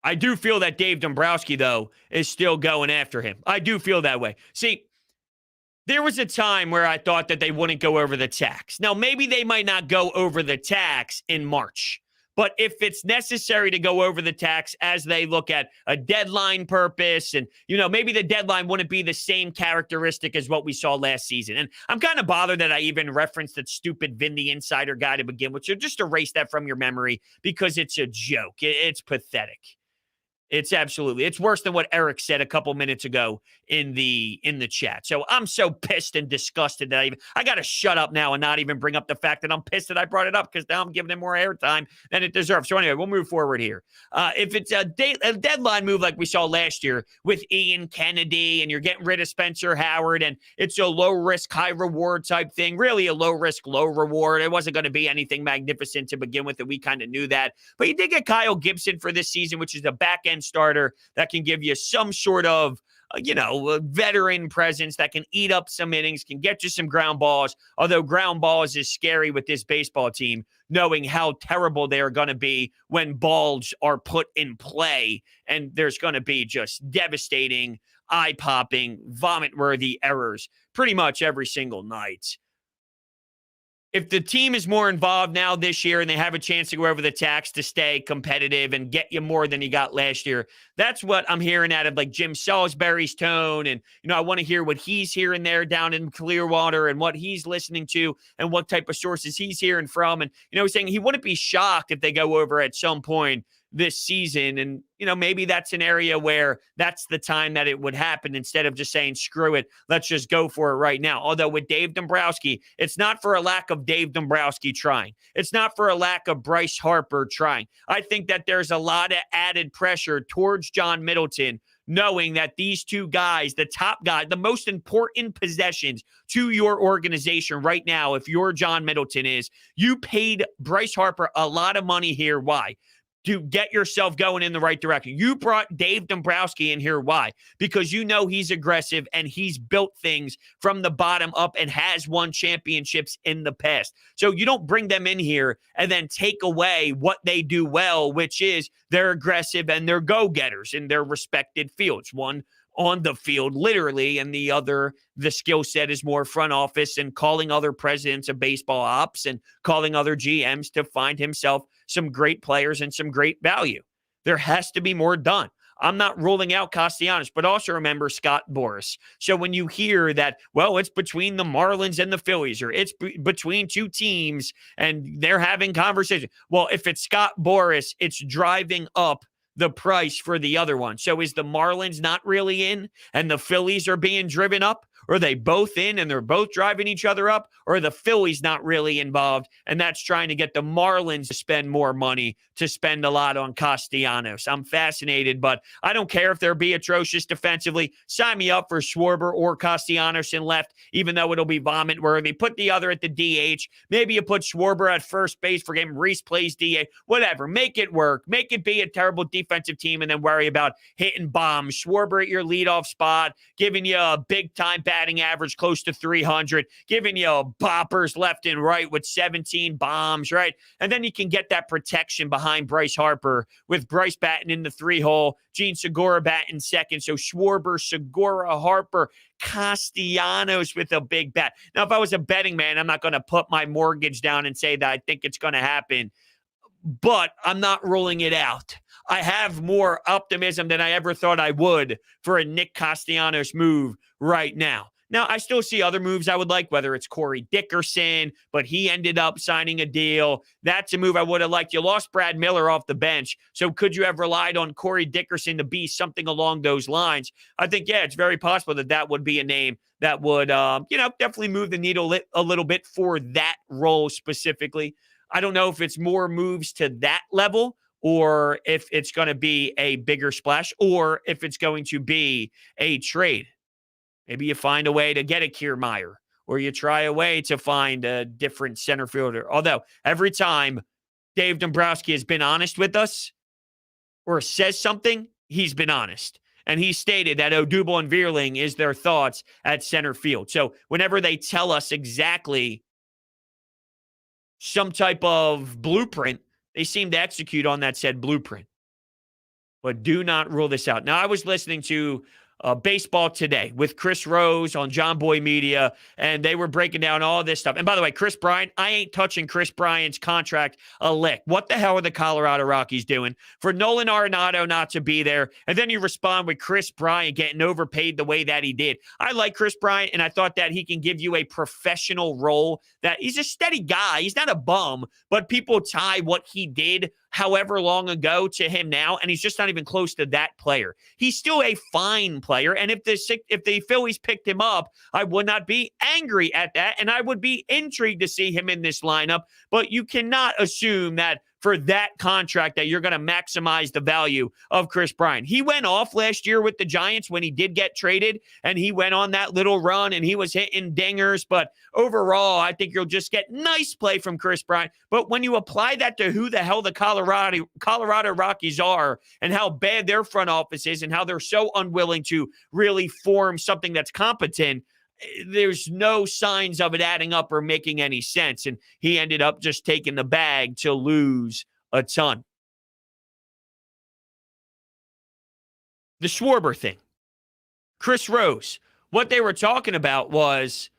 I do feel that Dave Dombrowski, though, is still going after him. I do feel that way. See, there was a time where I thought that they wouldn't go over the tax. Now, maybe they might not go over the tax in March. But if it's necessary to go over the tax as they look at a deadline purpose and, maybe the deadline wouldn't be the same characteristic as what we saw last season. And I'm kind of bothered that I even referenced that stupid Vin the Insider guy to begin with. So just erase that from your memory because it's a joke. It's pathetic. It's absolutely. It's worse than what Eric said a couple minutes ago in the chat. So I'm so pissed and disgusted that I got to shut up now and not even bring up the fact that I'm pissed that I brought it up, because now I'm giving it more airtime than it deserves. So anyway, we'll move forward here. If it's a deadline move like we saw last year with Ian Kennedy, and you're getting rid of Spencer Howard, and it's a low risk, high reward type thing, really a low risk, low reward. It wasn't going to be anything magnificent to begin with, and we kind of knew that. But you did get Kyle Gibson for this season, which is a back end starter that can give you some sort of veteran presence that can eat up some innings, can get you some ground balls, although ground balls is scary with this baseball team, knowing how terrible they are going to be when balls are put in play, and there's going to be just devastating, eye-popping, vomit-worthy errors pretty much every single night. If the team is more involved now this year and they have a chance to go over the tax to stay competitive and get you more than you got last year, that's what I'm hearing out of like Jim Salisbury's tone. And, I want to hear what he's hearing there down in Clearwater and what he's listening to and what type of sources he's hearing from. And, he's saying he wouldn't be shocked if they go over at some point this season. And, maybe that's an area where that's the time that it would happen instead of just saying, screw it, let's just go for it right now. Although with Dave Dombrowski, it's not for a lack of Dave Dombrowski trying. It's not for a lack of Bryce Harper trying. I think that there's a lot of added pressure towards John Middleton, knowing that these two guys, the top guy, the most important possessions to your organization right now, if you're John Middleton, is you paid Bryce Harper a lot of money here. Why? To get yourself going in the right direction. You brought Dave Dombrowski in here. Why? Because he's aggressive and he's built things from the bottom up and has won championships in the past. So you don't bring them in here and then take away what they do well, which is they're aggressive and they're go-getters in their respected fields. One on the field, literally, and the other, the skill set is more front office and calling other presidents of baseball ops and calling other GMs to find himself some great players and some great value. There has to be more done. I'm not ruling out Castellanos, but also remember Scott Boras. So when you hear that, well, it's between the Marlins and the Phillies, or it's between two teams and they're having conversation. Well, if it's Scott Boras, it's driving up the price for the other one. So is the Marlins not really in and the Phillies are being driven up? Or are they both in and they're both driving each other up? Or are the Phillies not really involved and that's trying to get the Marlins to spend more money to spend a lot on Castellanos? I'm fascinated, but I don't care if they're be atrocious defensively. Sign me up for Schwarber or Castellanos in left, even though it'll be vomit worthy. Put the other at the DH. Maybe you put Schwarber at first base for game. Reese plays DH. Whatever. Make it work. Make it be a terrible defensive team and then worry about hitting bombs. Schwarber at your leadoff spot, giving you a big-time batting average close to 300, giving you boppers left and right with 17 bombs, right? And then you can get that protection behind Bryce Harper with Bryce batting in the 3-hole, Gene Segura batting second. So Schwarber, Segura, Harper, Castellanos with a big bat. Now, if I was a betting man, I'm not going to put my mortgage down and say that I think it's going to happen, but I'm not ruling it out. I have more optimism than I ever thought I would for a Nick Castellanos move right now. Now, I still see other moves I would like, whether it's Corey Dickerson, but he ended up signing a deal. That's a move I would have liked. You lost Brad Miller off the bench, so could you have relied on Corey Dickerson to be something along those lines? I think, yeah, it's very possible that that would be a name that would, definitely move the needle a little bit for that role specifically. I don't know if it's more moves to that level or if it's going to be a bigger splash or if it's going to be a trade. Maybe you find a way to get a Kiermaier or you try a way to find a different center fielder. Although every time Dave Dombrowski has been honest with us or says something, he's been honest. And he stated that Odubel and Vierling is their thoughts at center field. So whenever they tell us exactly some type of blueprint, they seem to execute on that said blueprint. But do not rule this out. Now, I was listening to Baseball Today with Chris Rose on John Boy Media, and they were breaking down all this stuff. And by the way, Chris Bryant, I ain't touching Chris Bryant's contract a lick. What the hell are the Colorado Rockies doing for Nolan Arenado not to be there? And then you respond with Chris Bryant getting overpaid the way that he did. I like Chris Bryant, and I thought that he can give you a professional role, that he's a steady guy. He's not a bum, but people tie what he did however long ago to him now, and he's just not even close to that player. He's still a fine player, and if the Phillies picked him up, I would not be angry at that, and I would be intrigued to see him in this lineup, but you cannot assume that for that contract that you're going to maximize the value of Chris Bryant. He went off last year with the Giants when he did get traded, and he went on that little run, and he was hitting dingers, but overall, I think you'll just get nice play from Chris Bryant. But when you apply that to who the hell the Colorado Rockies are and how bad their front office is and how they're so unwilling to really form something that's competent, there's no signs of it adding up or making any sense. And he ended up just taking the bag to lose a ton. The Schwarber thing. Chris Rose. What they were talking about was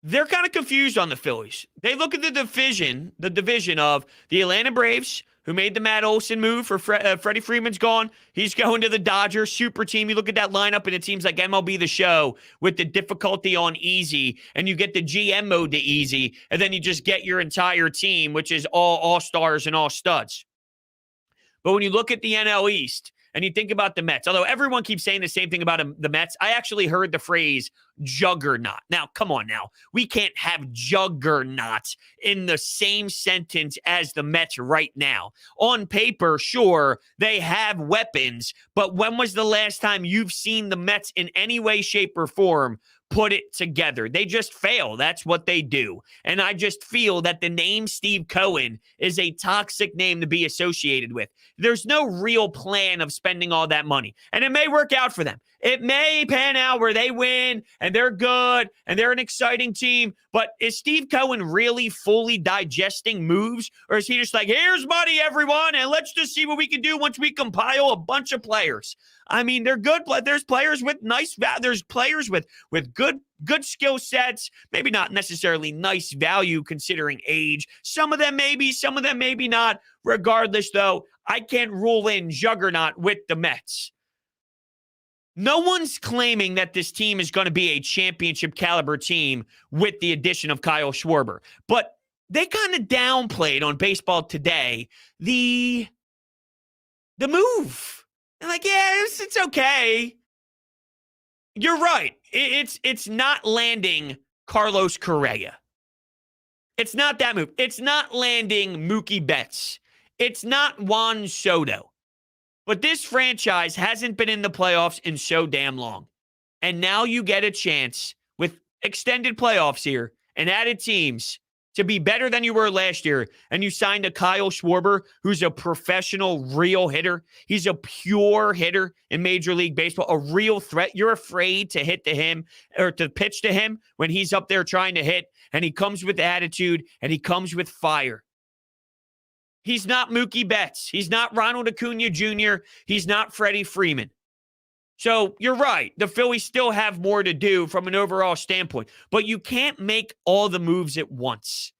they're kind of confused on the Phillies. They look at the division of the Atlanta Braves, who made the Matt Olson move for Freddie Freeman's gone. He's going to the Dodgers, super team. You look at that lineup, and it seems like MLB The Show with the difficulty on easy, and you get the GM mode to easy, and then you just get your entire team, which is all all-stars and all studs. But when you look at the NL East, and you think about the Mets, although everyone keeps saying the same thing about the Mets, I actually heard the phrase juggernaut. Now, come on now. We can't have juggernaut in the same sentence as the Mets right now. On paper, sure, they have weapons, but when was the last time you've seen the Mets in any way, shape, or form put it together? They just fail. That's what they do. And I just feel that the name Steve Cohen is a toxic name to be associated with. There's no real plan of spending all that money. And it may work out for them. It may pan out where they win and they're good and they're an exciting team. But is Steve Cohen really fully digesting moves? Or is he just like, here's money, everyone, and let's just see what we can do once we compile a bunch of players? I mean, they're good. There's players with there's players with good skill sets, maybe not necessarily nice value considering age. Some of them maybe, some of them maybe not. Regardless, though, I can't rule in juggernaut with the Mets. No one's claiming that this team is going to be a championship caliber team with the addition of Kyle Schwarber. But they kind of downplayed on Baseball Today the move. They're like, yeah, it's okay. You're right. It's not landing Carlos Correa. It's not that move. It's not landing Mookie Betts. It's not Juan Soto. But this franchise hasn't been in the playoffs in so damn long. And now you get a chance with extended playoffs here and added teams to be better than you were last year. And you signed a Kyle Schwarber, who's a professional, real hitter. He's a pure hitter in Major League Baseball, a real threat. You're afraid to hit to him or to pitch to him when he's up there trying to hit. And he comes with attitude and he comes with fire. He's not Mookie Betts. He's not Ronald Acuna Jr. He's not Freddie Freeman. So you're right. The Phillies still have more to do from an overall standpoint, but you can't make all the moves at once.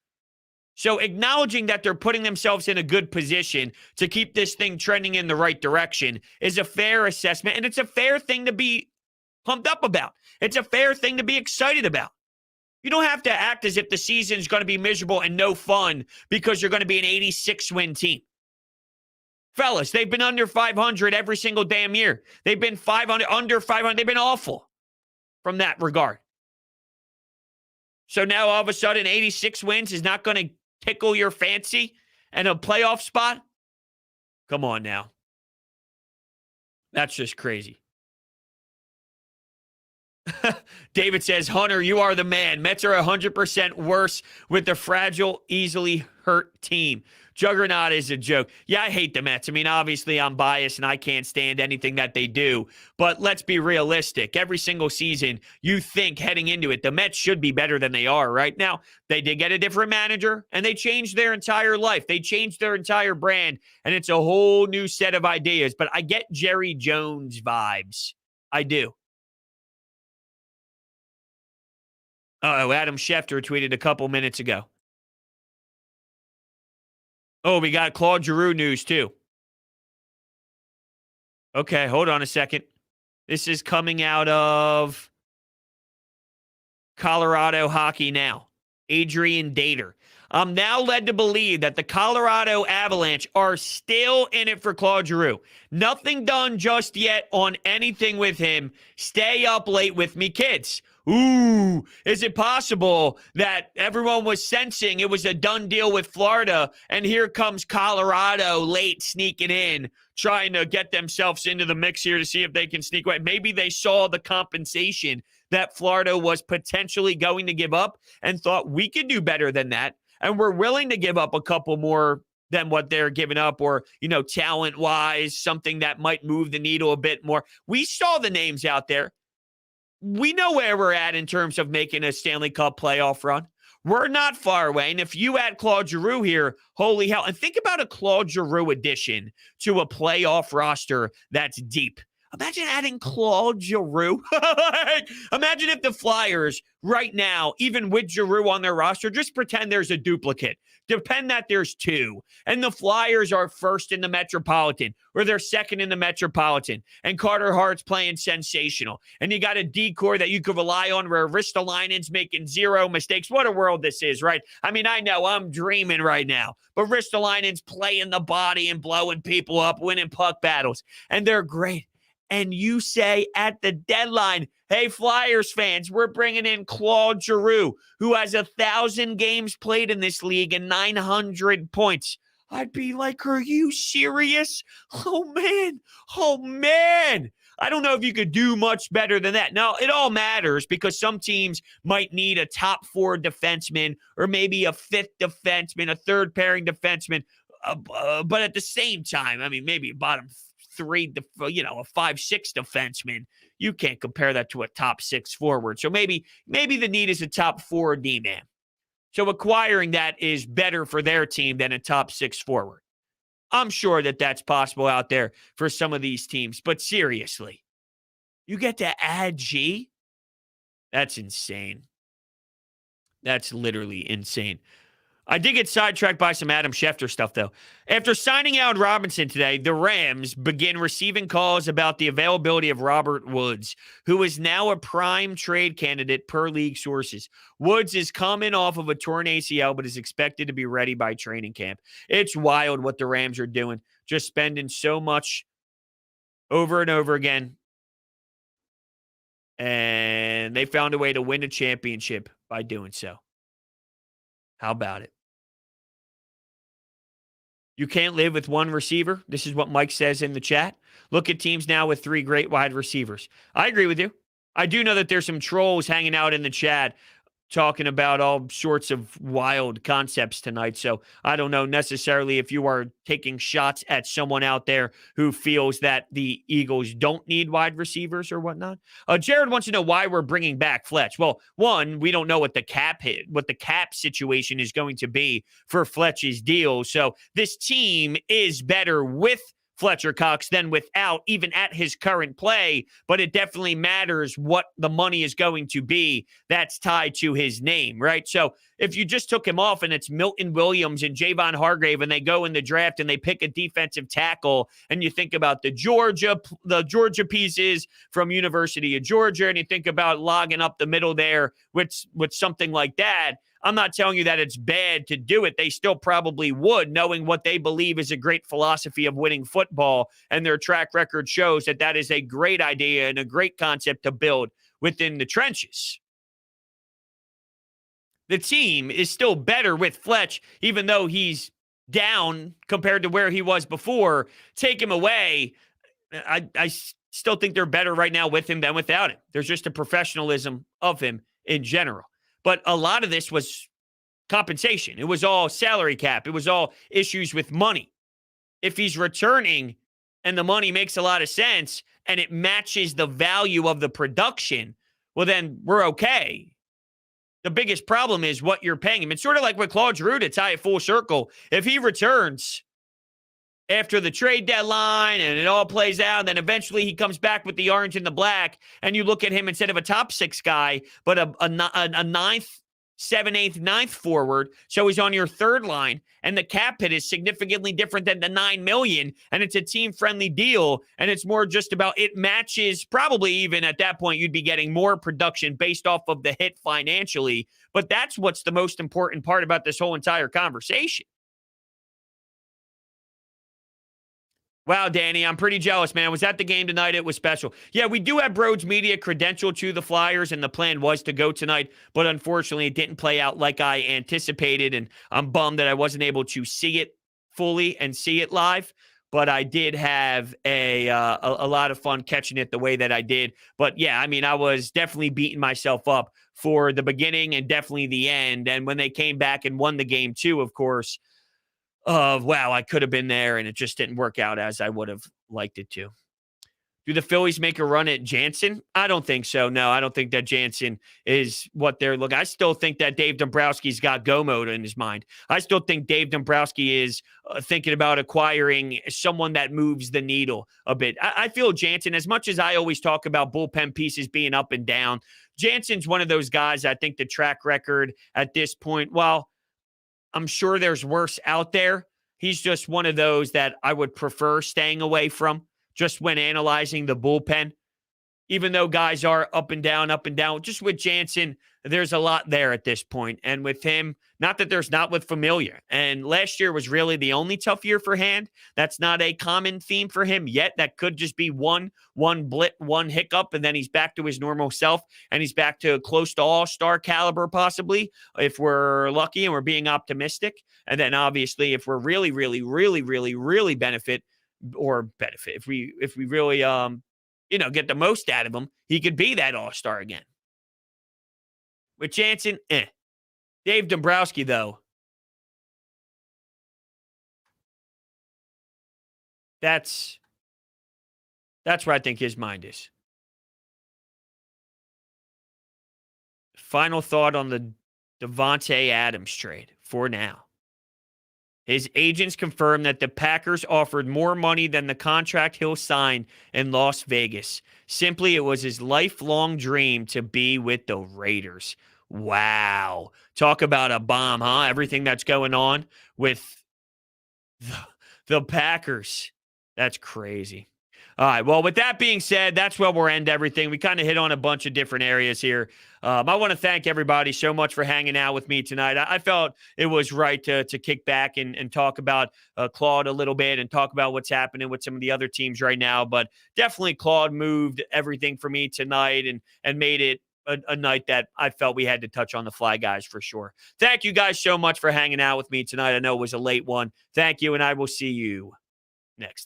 So acknowledging that they're putting themselves in a good position to keep this thing trending in the right direction is a fair assessment, and it's a fair thing to be pumped up about. It's a fair thing to be excited about. You don't have to act as if the season's going to be miserable and no fun because you're going to be an 86-win team. Fellas, they've been under 500 every single damn year. They've been under 500. They've been awful from that regard. So now all of a sudden 86 wins is not going to tickle your fancy and a playoff spot? Come on now. That's just crazy. David says, Hunter, you are the man. Mets are 100% worse with the fragile, easily hurt team. Juggernaut is a joke. Yeah, I hate the Mets. I mean, obviously I'm biased and I can't stand anything that they do. But let's be realistic. Every single season, you think heading into it, the Mets should be better than they are right now. They did get a different manager and they changed their entire life. They changed their entire brand and it's a whole new set of ideas. But I get Jerry Jones vibes. I do. Oh, Adam Schefter tweeted a couple minutes ago. Oh, we got Claude Giroux news, too. Okay, hold on a second. This is coming out of Colorado Hockey Now. Adrian Dater. I'm now led to believe that the Colorado Avalanche are still in it for Claude Giroux. Nothing done just yet on anything with him. Stay up late with me, kids. Ooh, is it possible that everyone was sensing it was a done deal with Florida, and here comes Colorado late sneaking in, trying to get themselves into the mix here to see if they can sneak away? Maybe they saw the compensation that Florida was potentially going to give up and thought we could do better than that, and we're willing to give up a couple more than what they're giving up, or, talent-wise, something that might move the needle a bit more. We saw the names out there. We know where we're at in terms of making a Stanley Cup playoff run. We're not far away. And if you add Claude Giroux here, holy hell. And think about a Claude Giroux addition to a playoff roster that's deep. Imagine adding Claude Giroux. Imagine if the Flyers right now, even with Giroux on their roster, just pretend there's a duplicate. Depend that there's two. And the Flyers are first in the Metropolitan, or they're second in the Metropolitan. And Carter Hart's playing sensational. And you got a decor that you could rely on where Ristolainen's making zero mistakes. What a world this is, right? I mean, I know I'm dreaming right now. But Ristolainen's playing the body and blowing people up, winning puck battles. And they're great. And you say at the deadline, hey, Flyers fans, we're bringing in Claude Giroux, who has 1,000 games played in this league and 900 points. I'd be like, are you serious? Oh, man. I don't know if you could do much better than that. Now, it all matters because some teams might need a top 4 defenseman, or maybe a 5th defenseman, a 3rd pairing defenseman. But at the same time, I mean, maybe bottom 3, a 5-6 defenseman. You can't compare that to a top 6 forward. So maybe the need is a top 4 D-man. So acquiring that is better for their team than a top 6 forward. I'm sure that that's possible out there for some of these teams. But seriously, you get to add G? That's insane. That's literally insane. I did get sidetracked by some Adam Schefter stuff, though. After signing Allen Robinson today, the Rams begin receiving calls about the availability of Robert Woods, who is now a prime trade candidate per league sources. Woods is coming off of a torn ACL, but is expected to be ready by training camp. It's wild what the Rams are doing, just spending so much over and over again. And they found a way to win a championship by doing so. How about it? You can't live with one receiver. This is what Mike says in the chat. Look at teams now with 3 great wide receivers. I agree with you. I do know that there's some trolls hanging out in the chat talking about all sorts of wild concepts tonight. So I don't know necessarily if you are taking shots at someone out there who feels that the Eagles don't need wide receivers or whatnot. Jared wants to know why we're bringing back Fletch. Well, one, we don't know what the cap situation is going to be for Fletch's deal. So this team is better with Fletcher Cox than without, even at his current play, but it definitely matters what the money is going to be that's tied to his name, right? So if you just took him off and it's Milton Williams and Javon Hargrave and they go in the draft and they pick a defensive tackle, and you think about the Georgia pieces from University of Georgia, and you think about logging up the middle there with something like that, I'm not telling you that it's bad to do it. They still probably would, knowing what they believe is a great philosophy of winning football, and their track record shows that that is a great idea and a great concept to build within the trenches. The team is still better with Fletch, even though he's down compared to where he was before. Take him away, I still think they're better right now with him than without him. There's just a professionalism of him in general. But a lot of this was compensation. It was all salary cap. It was all issues with money. If he's returning and the money makes a lot of sense and it matches the value of the production, well, then we're okay. The biggest problem is what you're paying him. It's sort of like with Claude Giroux, to tie it full circle. If he returns after the trade deadline and it all plays out, and then eventually he comes back with the orange and the black, and you look at him instead of a top 6 guy, but a ninth 7th, 8th, 9th forward. So he's on your third line, and the cap hit is significantly different than the $9 million, and it's a team-friendly deal, and it's more just about it matches. Probably even at that point, you'd be getting more production based off of the hit financially, but that's what's the most important part about this whole entire conversation. Wow, Danny, I'm pretty jealous, man. Was at the game tonight. It was special. Yeah, we do have Broads Media credential to the Flyers, and the plan was to go tonight, but unfortunately it didn't play out like I anticipated, and I'm bummed that I wasn't able to see it fully and see it live, but I did have a lot of fun catching it the way that I did. But yeah, I mean, I was definitely beating myself up for the beginning and definitely the end, and when they came back and won the game too, of course, of, wow, I could have been there, and it just didn't work out as I would have liked it to. Do the Phillies make a run at Jansen? I don't think so. No, I don't think that Jansen is what they're looking. I still think that Dave Dombrowski's got go mode in his mind. I still think Dave Dombrowski is thinking about acquiring someone that moves the needle a bit. I feel Jansen, as much as I always talk about bullpen pieces being up and down, Jansen's one of those guys. I think the track record at this point, well, I'm sure there's worse out there. He's just one of those that I would prefer staying away from just when analyzing the bullpen. Even though guys are up and down, just with Jansen, there's a lot there at this point. And with him, not that there's not with Familia. And last year was really the only tough year for Hand. That's not a common theme for him yet. That could just be one blip, one hiccup, and then he's back to his normal self, and he's back to close to all-star caliber possibly, if we're lucky and we're being optimistic. And then obviously if we're really, really, really, really, really benefit, if we really get the most out of him, he could be that all-star again. With Jansen, Dave Dombrowski, though, that's where I think his mind is. Final thought on the Davante Adams trade for now. His agents confirmed that the Packers offered more money than the contract he'll sign in Las Vegas. Simply, it was his lifelong dream to be with the Raiders. Wow. Talk about a bomb, huh? Everything that's going on with the Packers. That's crazy. All right. Well, with that being said, that's where we'll end everything. We kind of hit on a bunch of different areas here. I want to thank everybody so much for hanging out with me tonight. I felt it was right to kick back and talk about Claude a little bit and talk about what's happening with some of the other teams right now. But definitely Claude moved everything for me tonight and made it a night that I felt we had to touch on the Fly Guys for sure. Thank you guys so much for hanging out with me tonight. I know it was a late one. Thank you, and I will see you next time.